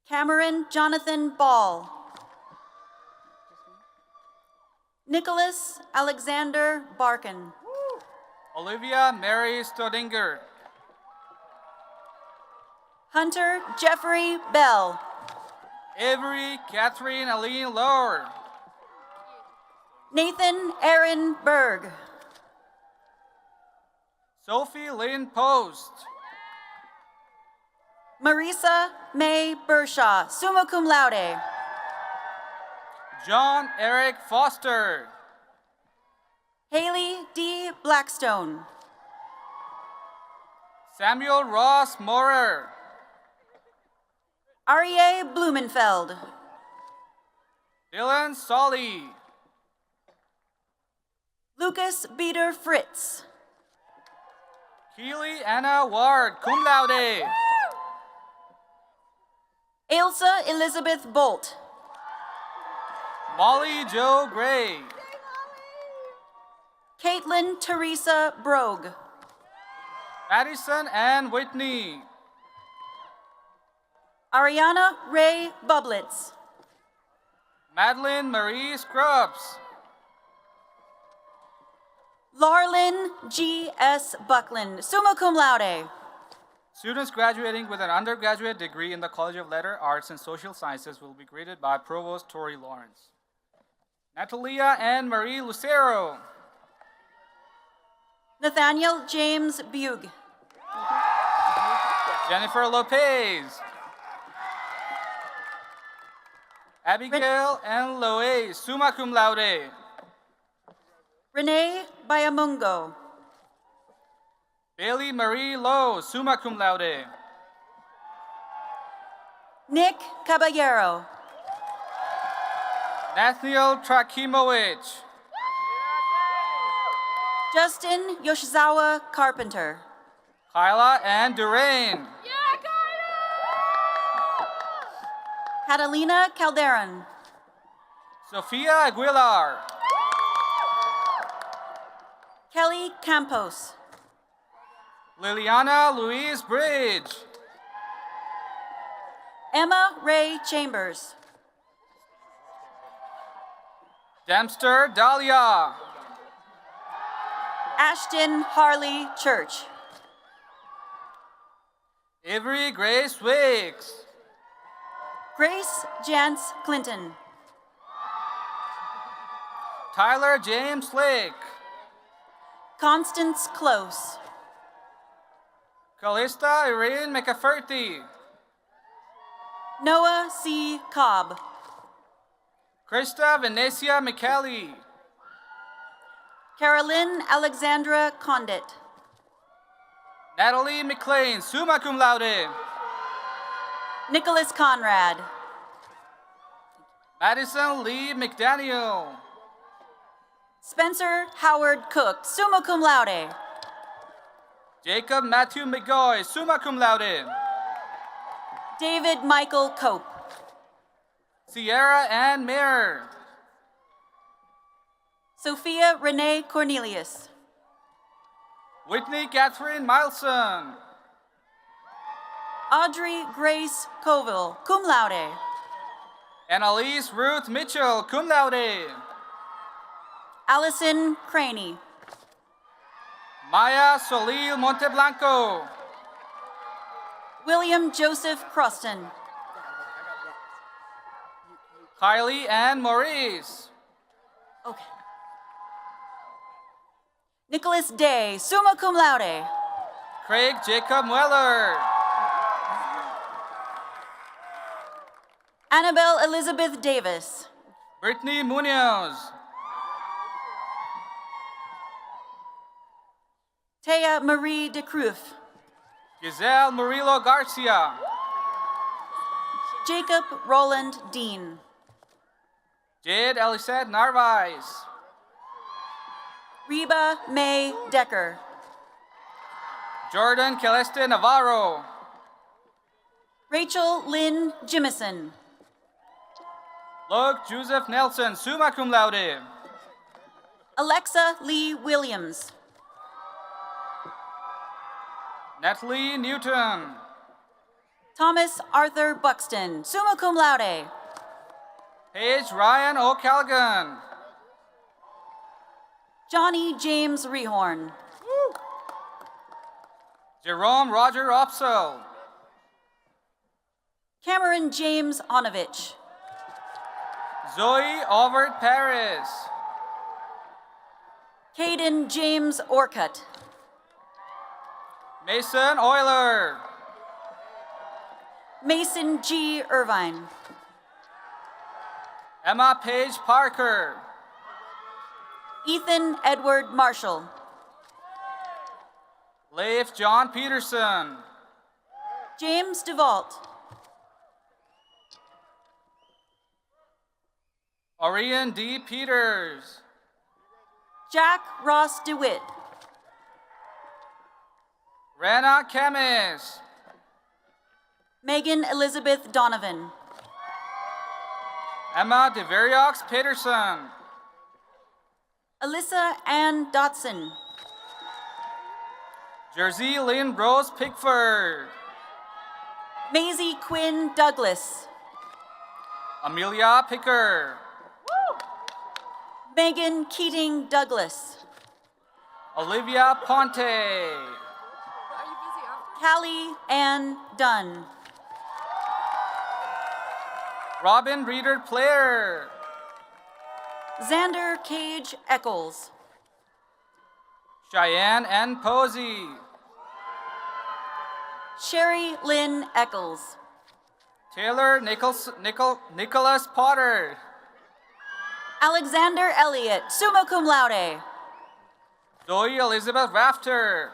Cameron Jonathan Ball. Nicholas Alexander Barkin. Olivia Mary Stodinger. Hunter Jeffrey Bell. Avery Catherine Aline Lower. Nathan Aaron Berg. Sophie Lynn Post. Marisa May Bershaw, summa cum laude. John Eric Foster. Haley D. Blackstone. Samuel Ross Morer. Arie Blumenfeld. Dylan Solly. Lucas Beater Fritz. Keely Anna Ward, cum laude. Ailsa Elizabeth Bolt. Molly Jo Gray. Caitlin Teresa Brogue. Addison Ann Whitney. Ariana Ray Bublitz. Madeline Marie Scrubs. Larlin G. S. Buckland, summa cum laude. Students graduating with an undergraduate degree in the College of Letters, Arts, and Social Sciences will be greeted by Provost Tori Lawrence. Natalia Ann Marie Lucero. Nathaniel James Bug. Jennifer Lopez. Abigail N. Loe, summa cum laude. Renee Bayamungo. Bailey Marie Lowe, summa cum laude. Nick Caballero. Nathaniel Trakimowicz. Justin Yoshizawa Carpenter. Kyla Ann Durain. Catalina Calderon. Sofia Aguilar. Kelly Campos. Liliana Louise Bridge. Emma Ray Chambers. Dempster Dahlia. Ashton Harley Church. Avery Grace Wicks. Grace Jance Clinton. Tyler James Lake. Constance Close. Callista Irene McAfferty. Noah C. Cobb. Krista Venecia McKelly. Carolyn Alexandra Condit. Natalie McLean, summa cum laude. Nicholas Conrad. Madison Lee McDaniel. Spencer Howard Cook, summa cum laude. Jacob Matthew McGoy, summa cum laude. David Michael Cope. Sierra Ann Mayer. Sophia Renee Cornelius. Whitney Catherine Milson. Audrey Grace Colville, cum laude. Annalise Ruth Mitchell, cum laude. Allison Craney. Maya Solil Monteblanco. William Joseph Croston. Kylie Ann Maurice. Okay. Nicholas Day, summa cum laude. Craig Jacob Weller. Annabelle Elizabeth Davis. Brittany Munoz. Thea Marie de Cruz. Giselle Murillo Garcia. Jacob Roland Dean. Jade Elisette Narvaez. Reba May Decker. Jordan Celeste Navarro. Rachel Lynn Jimison. Luke Joseph Nelson, summa cum laude. Alexa Lee Williams. Natalie Newton. Thomas Arthur Buxton, summa cum laude. Paige Ryan O'Callaghan. Johnny James Rehorn. Jerome Roger Opsel. Cameron James Onovich. Zoe Overt Paris. Caden James Orcutt. Mason Euler. Mason G. Irvine. Emma Page Parker. Ethan Edward Marshall. Leif John Peterson. James DeVault. Orion D. Peters. Jack Ross DeWitt. Rana Kemis. Megan Elizabeth Donovan. Emma DeVeriox Peterson. Alyssa Ann Dotson. Jersey Lynn Rose Pickford. Maisie Quinn Douglas. Amelia Picker. Megan Keating Douglas. Olivia Ponte. Callie Ann Dunn. Robin Reeder Player. Xander Cage Eccles. Cheyenne N. Posey. Sherry Lynn Eccles. Taylor Nicholas Potter. Alexander Elliott, summa cum laude. Zoe Elizabeth Rafter.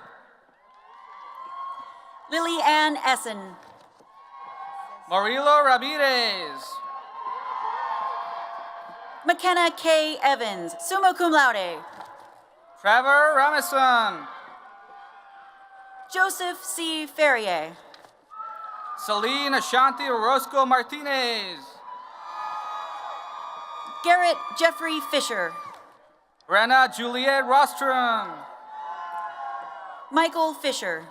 Lily Ann Essen. Marilo Ramirez. McKenna K. Evans, summa cum laude. Trevor Ramison. Joseph C. Ferrier. Celine Ashanti Orozco Martinez. Garrett Jeffrey Fisher. Brenna Juliet Rostrom. Michael Fisher.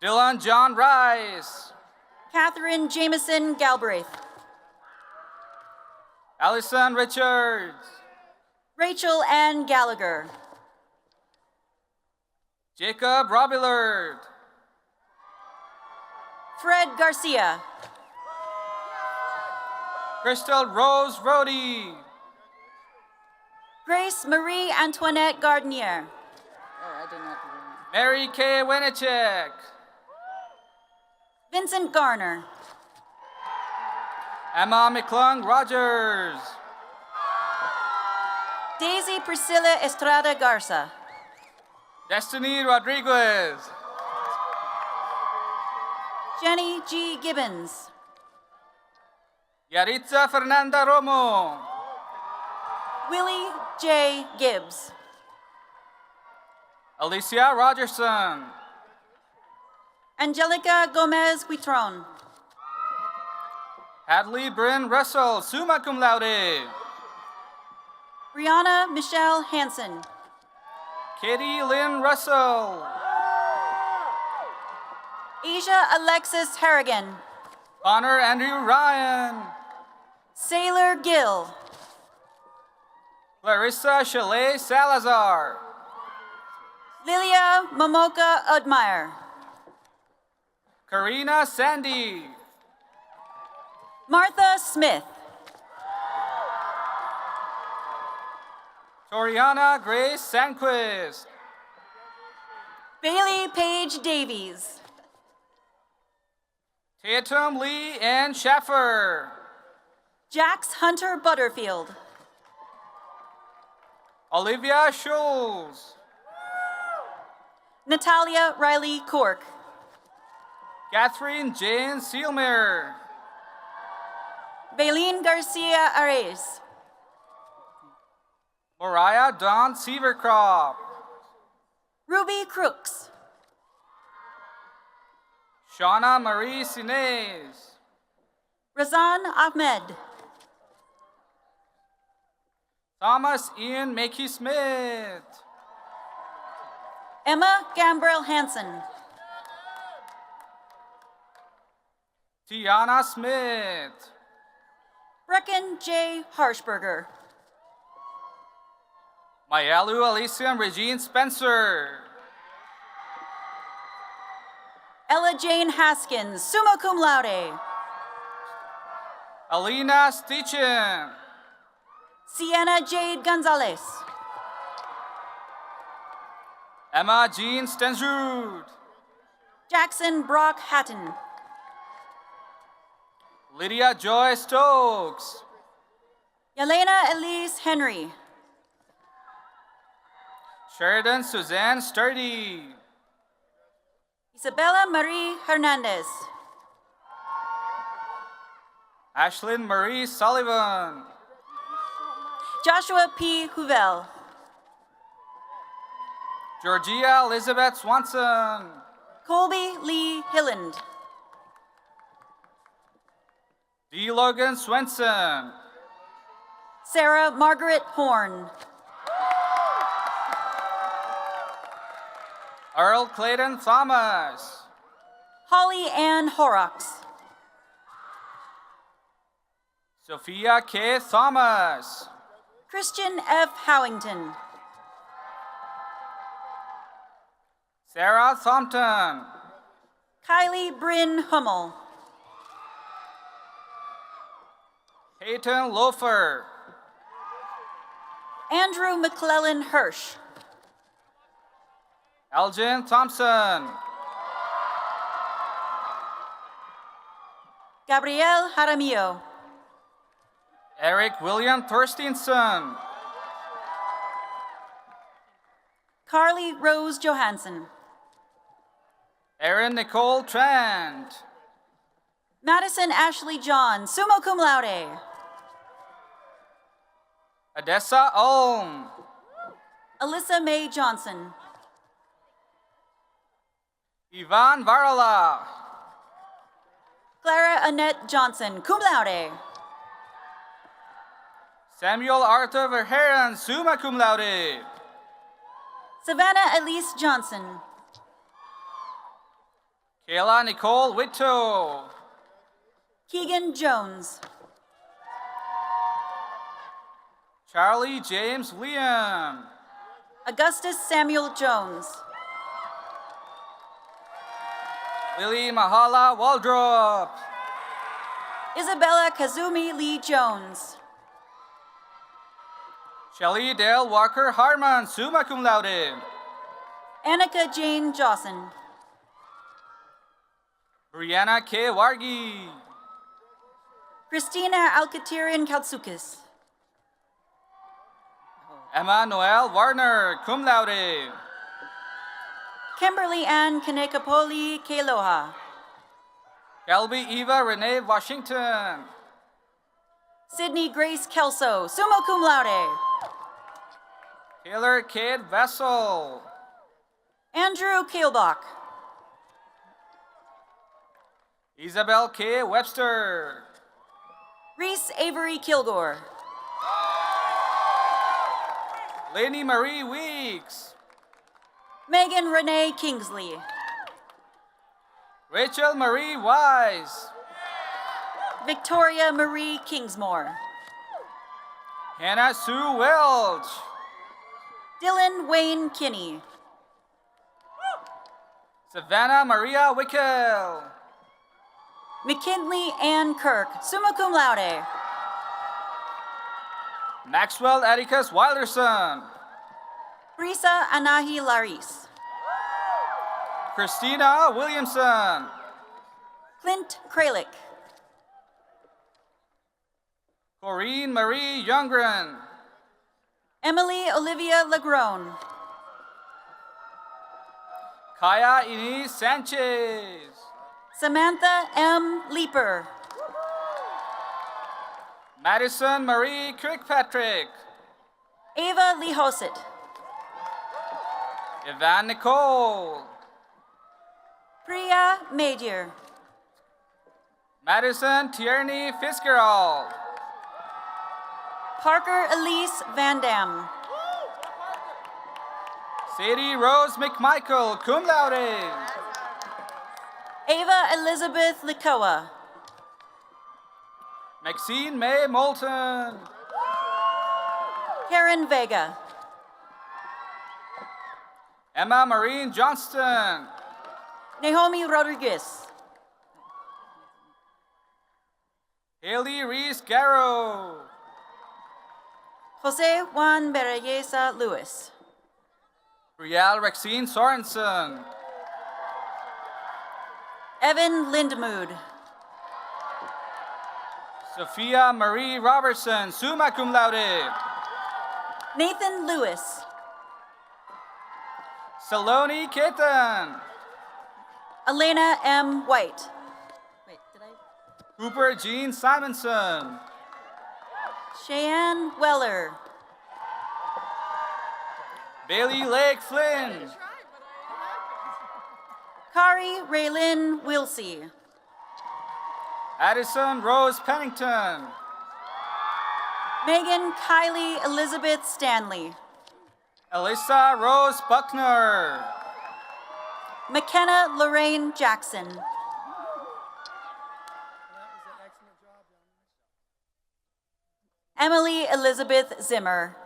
Dylan John Rice. Catherine Jameson Galbraith. Allison Richards. Rachel Ann Gallagher. Jacob Robillard. Fred Garcia. Crystal Rose Rody. Grace Marie Antoinette Gardenier. Mary Kay Winnicek. Vincent Garner. Emma McClung Rogers. Daisy Priscilla Estrada Garza. Destiny Rodriguez. Jenny G. Gibbons. Yaritza Fernanda Romo. Willie J. Gibbs. Alicia Rogerson. Angelica Gomez Guitron. Hadley Bryn Russell, summa cum laude. Brianna Michelle Hansen. Katie Lynn Russell. Asia Alexis Harrigan. Connor Andrew Ryan. Sailor Gill. Clarissa Chalet Salazar. Lilia Momoka Udmire. Karina Sandy. Martha Smith. Toriana Grace Sanquist. Bailey Paige Davies. Tatum Lee Ann Schaffer. Jax Hunter Butterfield. Olivia Schulz. Natalia Riley Cork. Catherine Jane Sealmere. Bailene Garcia Ares. Mariah Dawn Seavercroft. Ruby Crooks. Shauna Marie Sines. Razan Ahmed. Thomas Ian Makey Smith. Emma Gambrell Hansen. Tiana Smith. Brecken J. Harshberger. Mayalu Elysium Regine Spencer. Ella Jane Haskins, summa cum laude. Alina Stichin. Sienna Jade Gonzalez. Emma Jean Stensrud. Jackson Brock Hatton. Lydia Joy Stokes. Yelena Elise Henry. Sheridan Suzanne Sturdy. Isabella Marie Hernandez. Ashlyn Marie Sullivan. Joshua P. Huvel. Georgia Elizabeth Swanson. Colby Lee Hilland. D. Logan Swenson. Sarah Margaret Horn. Earl Clayton Thomas. Holly Ann Horrocks. Sophia K. Thomas. Christian F. Howington. Sarah Thompson. Kylie Bryn Hummel. Peyton Lofer. Andrew McClellan Hirsch. Elgin Thompson. Gabrielle Jaramillo. Eric William Thurstinson. Carly Rose Johansson. Erin Nicole Trent. Madison Ashley John, summa cum laude. Odessa Olm. Alyssa Mae Johnson. Ivan Varela. Clara Annette Johnson, cum laude. Samuel Arthur Verheeren, summa cum laude. Savannah Elise Johnson. Kayla Nicole Whitto. Keegan Jones. Charlie James Liam. Augustus Samuel Jones. Lily Mahala Waldrop. Isabella Kazumi Lee Jones. Shelley Dale Walker Harmon, summa cum laude. Annika Jane Jawson. Brianna K. Wargi. Christina Alcatirian Kaltsukis. Emma Noel Warner, cum laude. Kimberly Ann Kanekapoli Keloha. Kelby Eva Renee Washington. Sydney Grace Kelso, summa cum laude. Taylor Kate Vessel. Andrew Keelbach. Isabel K. Webster. Reese Avery Kilgore. Lainey Marie Weeks. Megan Renee Kingsley. Rachel Marie Wise. Victoria Marie Kingsmore. Hannah Sue Welch. Dylan Wayne Kinney. Savannah Maria Wickel. McKinley Ann Kirk, summa cum laude. Maxwell Atticus Wilderson. Brisa Anahi Laris. Christina Williamson. Clint Kralik. Corinne Marie Youngren. Emily Olivia Lagrone. Kaya Inez Sanchez. Samantha M. Leeper. Madison Marie Kirkpatrick. Ava Lee Hosit. Yvonne Nicole. Priya Madier. Madison Tierney Fitzgerald. Parker Elise Van Dam. Sadie Rose McMichael, cum laude. Ava Elizabeth Likoa. Maxine May Moulton. Karen Vega. Emma Marine Johnston. Naomi Rodriguez. Haley Reese Garrow. Jose Juan Bereyesa Lewis. Rial Rexine Sorensen. Evan Lindmood. Sophia Marie Robertson, summa cum laude. Nathan Lewis. Saloni Ketan. Elena M. White. Wait, did I? Cooper Jean Simonson. Cheyenne Weller. Bailey Lake Flynn. Kari Raylin Wilsey. Addison Rose Pennington. Megan Kylie Elizabeth Stanley. Alyssa Rose Buckner. McKenna Lorraine Jackson. Emily Elizabeth Zimmer.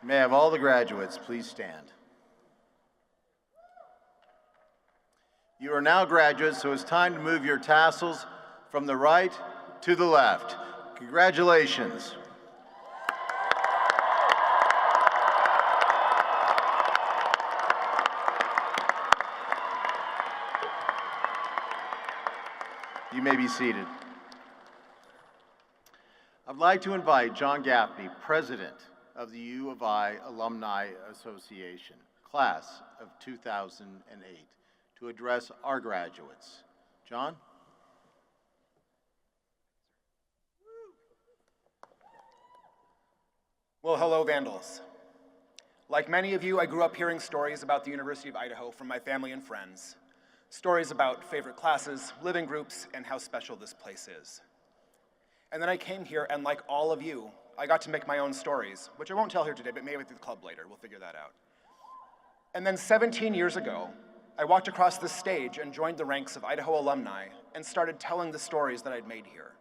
May I have all the graduates please stand. You are now graduates, so it's time to move your tassels from the right to the left. Congratulations. You may be seated. I'd like to invite John Gaffney, President of the U of I Alumni Association, Class of 2008, to address our graduates. John? Well, hello, Vandals. Like many of you, I grew up hearing stories about the University of Idaho from my family and friends. Stories about favorite classes, living groups, and how special this place is. And then I came here, and like all of you, I got to make my own stories, which I won't tell here today, but maybe at the club later. We'll figure that out. And then 17 years ago, I walked across the stage and joined the ranks of Idaho alumni and started telling the stories that I'd made here.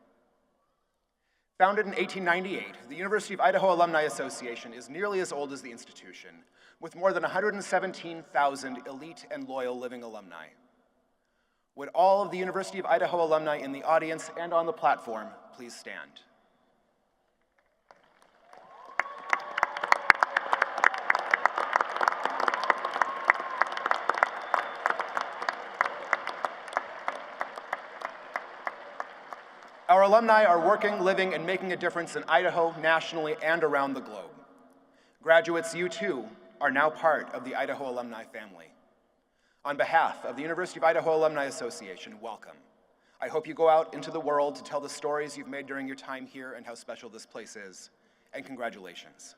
Founded in 1898, the University of Idaho Alumni Association is nearly as old as the institution, with more than 117,000 elite and loyal living alumni. Would all of the University of Idaho alumni in the audience and on the platform please stand? Our alumni are working, living, and making a difference in Idaho, nationally, and around the globe. Graduates, you too are now part of the Idaho alumni family. On behalf of the University of Idaho Alumni Association, welcome. I hope you go out into the world to tell the stories you've made during your time here and how special this place is. And congratulations.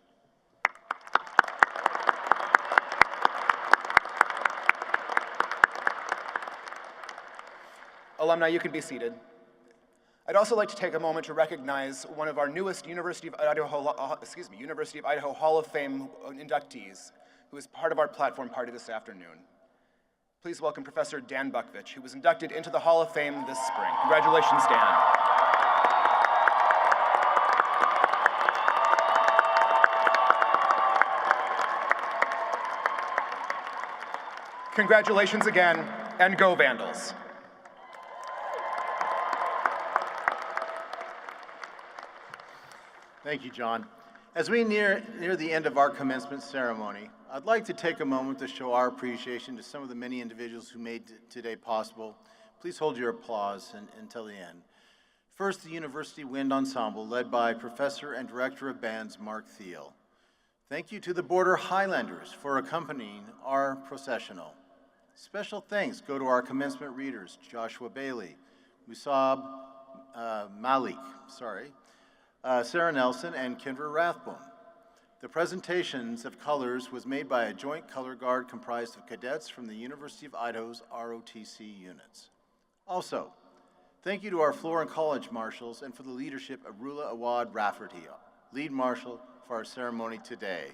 Alumni, you can be seated. I'd also like to take a moment to recognize one of our newest University of Idaho Hall of Fame inductees, who is part of our platform party this afternoon. Please welcome Professor Dan Bukovich, who was inducted into the Hall of Fame this spring. Congratulations, Dan. Congratulations again, and go Vandals. Thank you, John. As we near the end of our commencement ceremony, I'd like to take a moment to show our appreciation to some of the many individuals who made today possible. Please hold your applause until the end. First, the University Wind Ensemble, led by Professor and Director of Bands Mark Thiel. Thank you to the Border Highlanders for accompanying our processional. Special thanks go to our commencement readers, Joshua Bailey, Musab Malik, Sarah Nelson, and Kendra Rathbone. The presentations of colors was made by a joint color guard comprised of cadets from the University of Idaho's ROTC units. Also, thank you to our floor and college marshals and for the leadership of Rula Awad Rafferty, lead marshal for our ceremony today.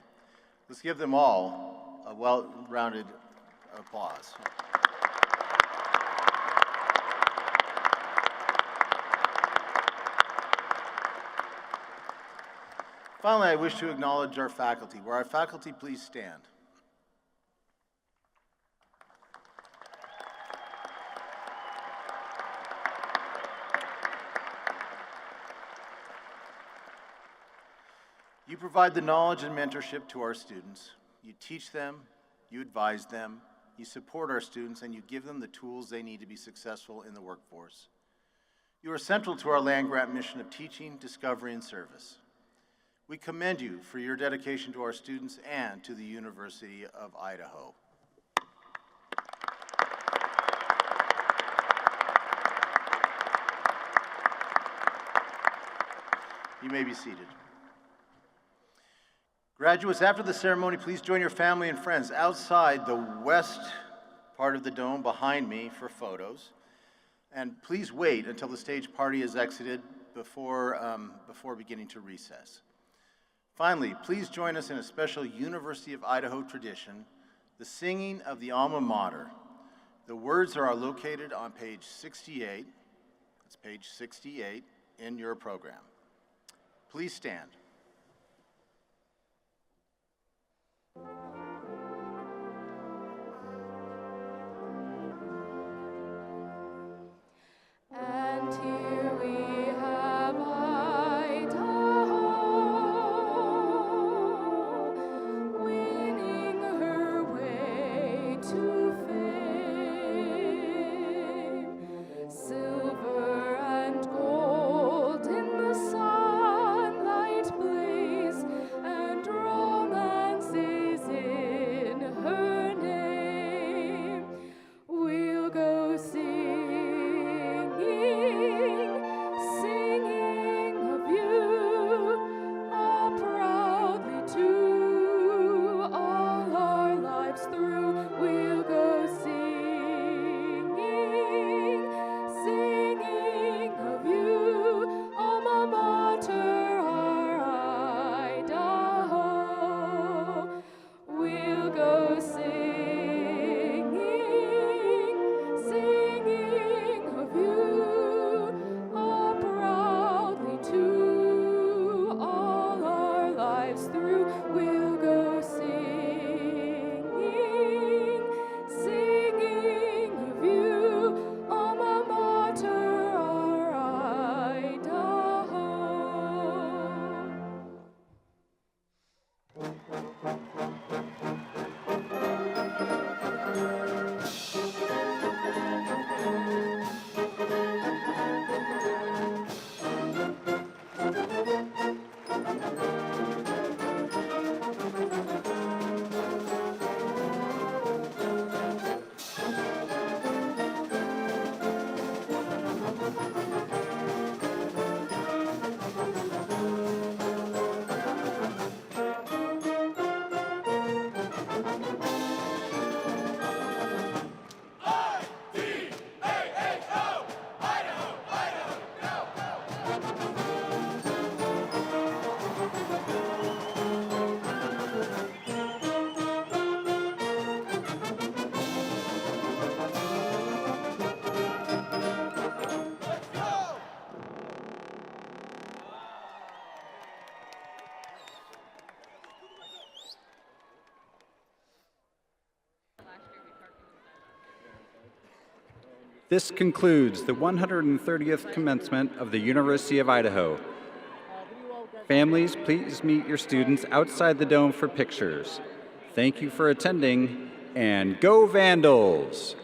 Let's give them all a well-rounded applause. Finally, I wish to acknowledge our faculty. Will our faculty please stand? You provide the knowledge and mentorship to our students. You teach them, you advise them, you support our students, and you give them the tools they need to be successful in the workforce. You are central to our land-grant mission of teaching, discovery, and service. We commend you for your dedication to our students and to the University of Idaho. You may be seated. Graduates, after the ceremony, please join your family and friends outside the west part of the dome behind me for photos. And please wait until the stage party is exited before beginning to recess. Finally, please join us in a special University of Idaho tradition, the singing of the alma mater. The words are located on page 68. That's page 68 in your program. Please stand. This concludes the 130th commencement of the University of Idaho. Families, please meet your students outside the dome for pictures. Thank you for attending, and go Vandals!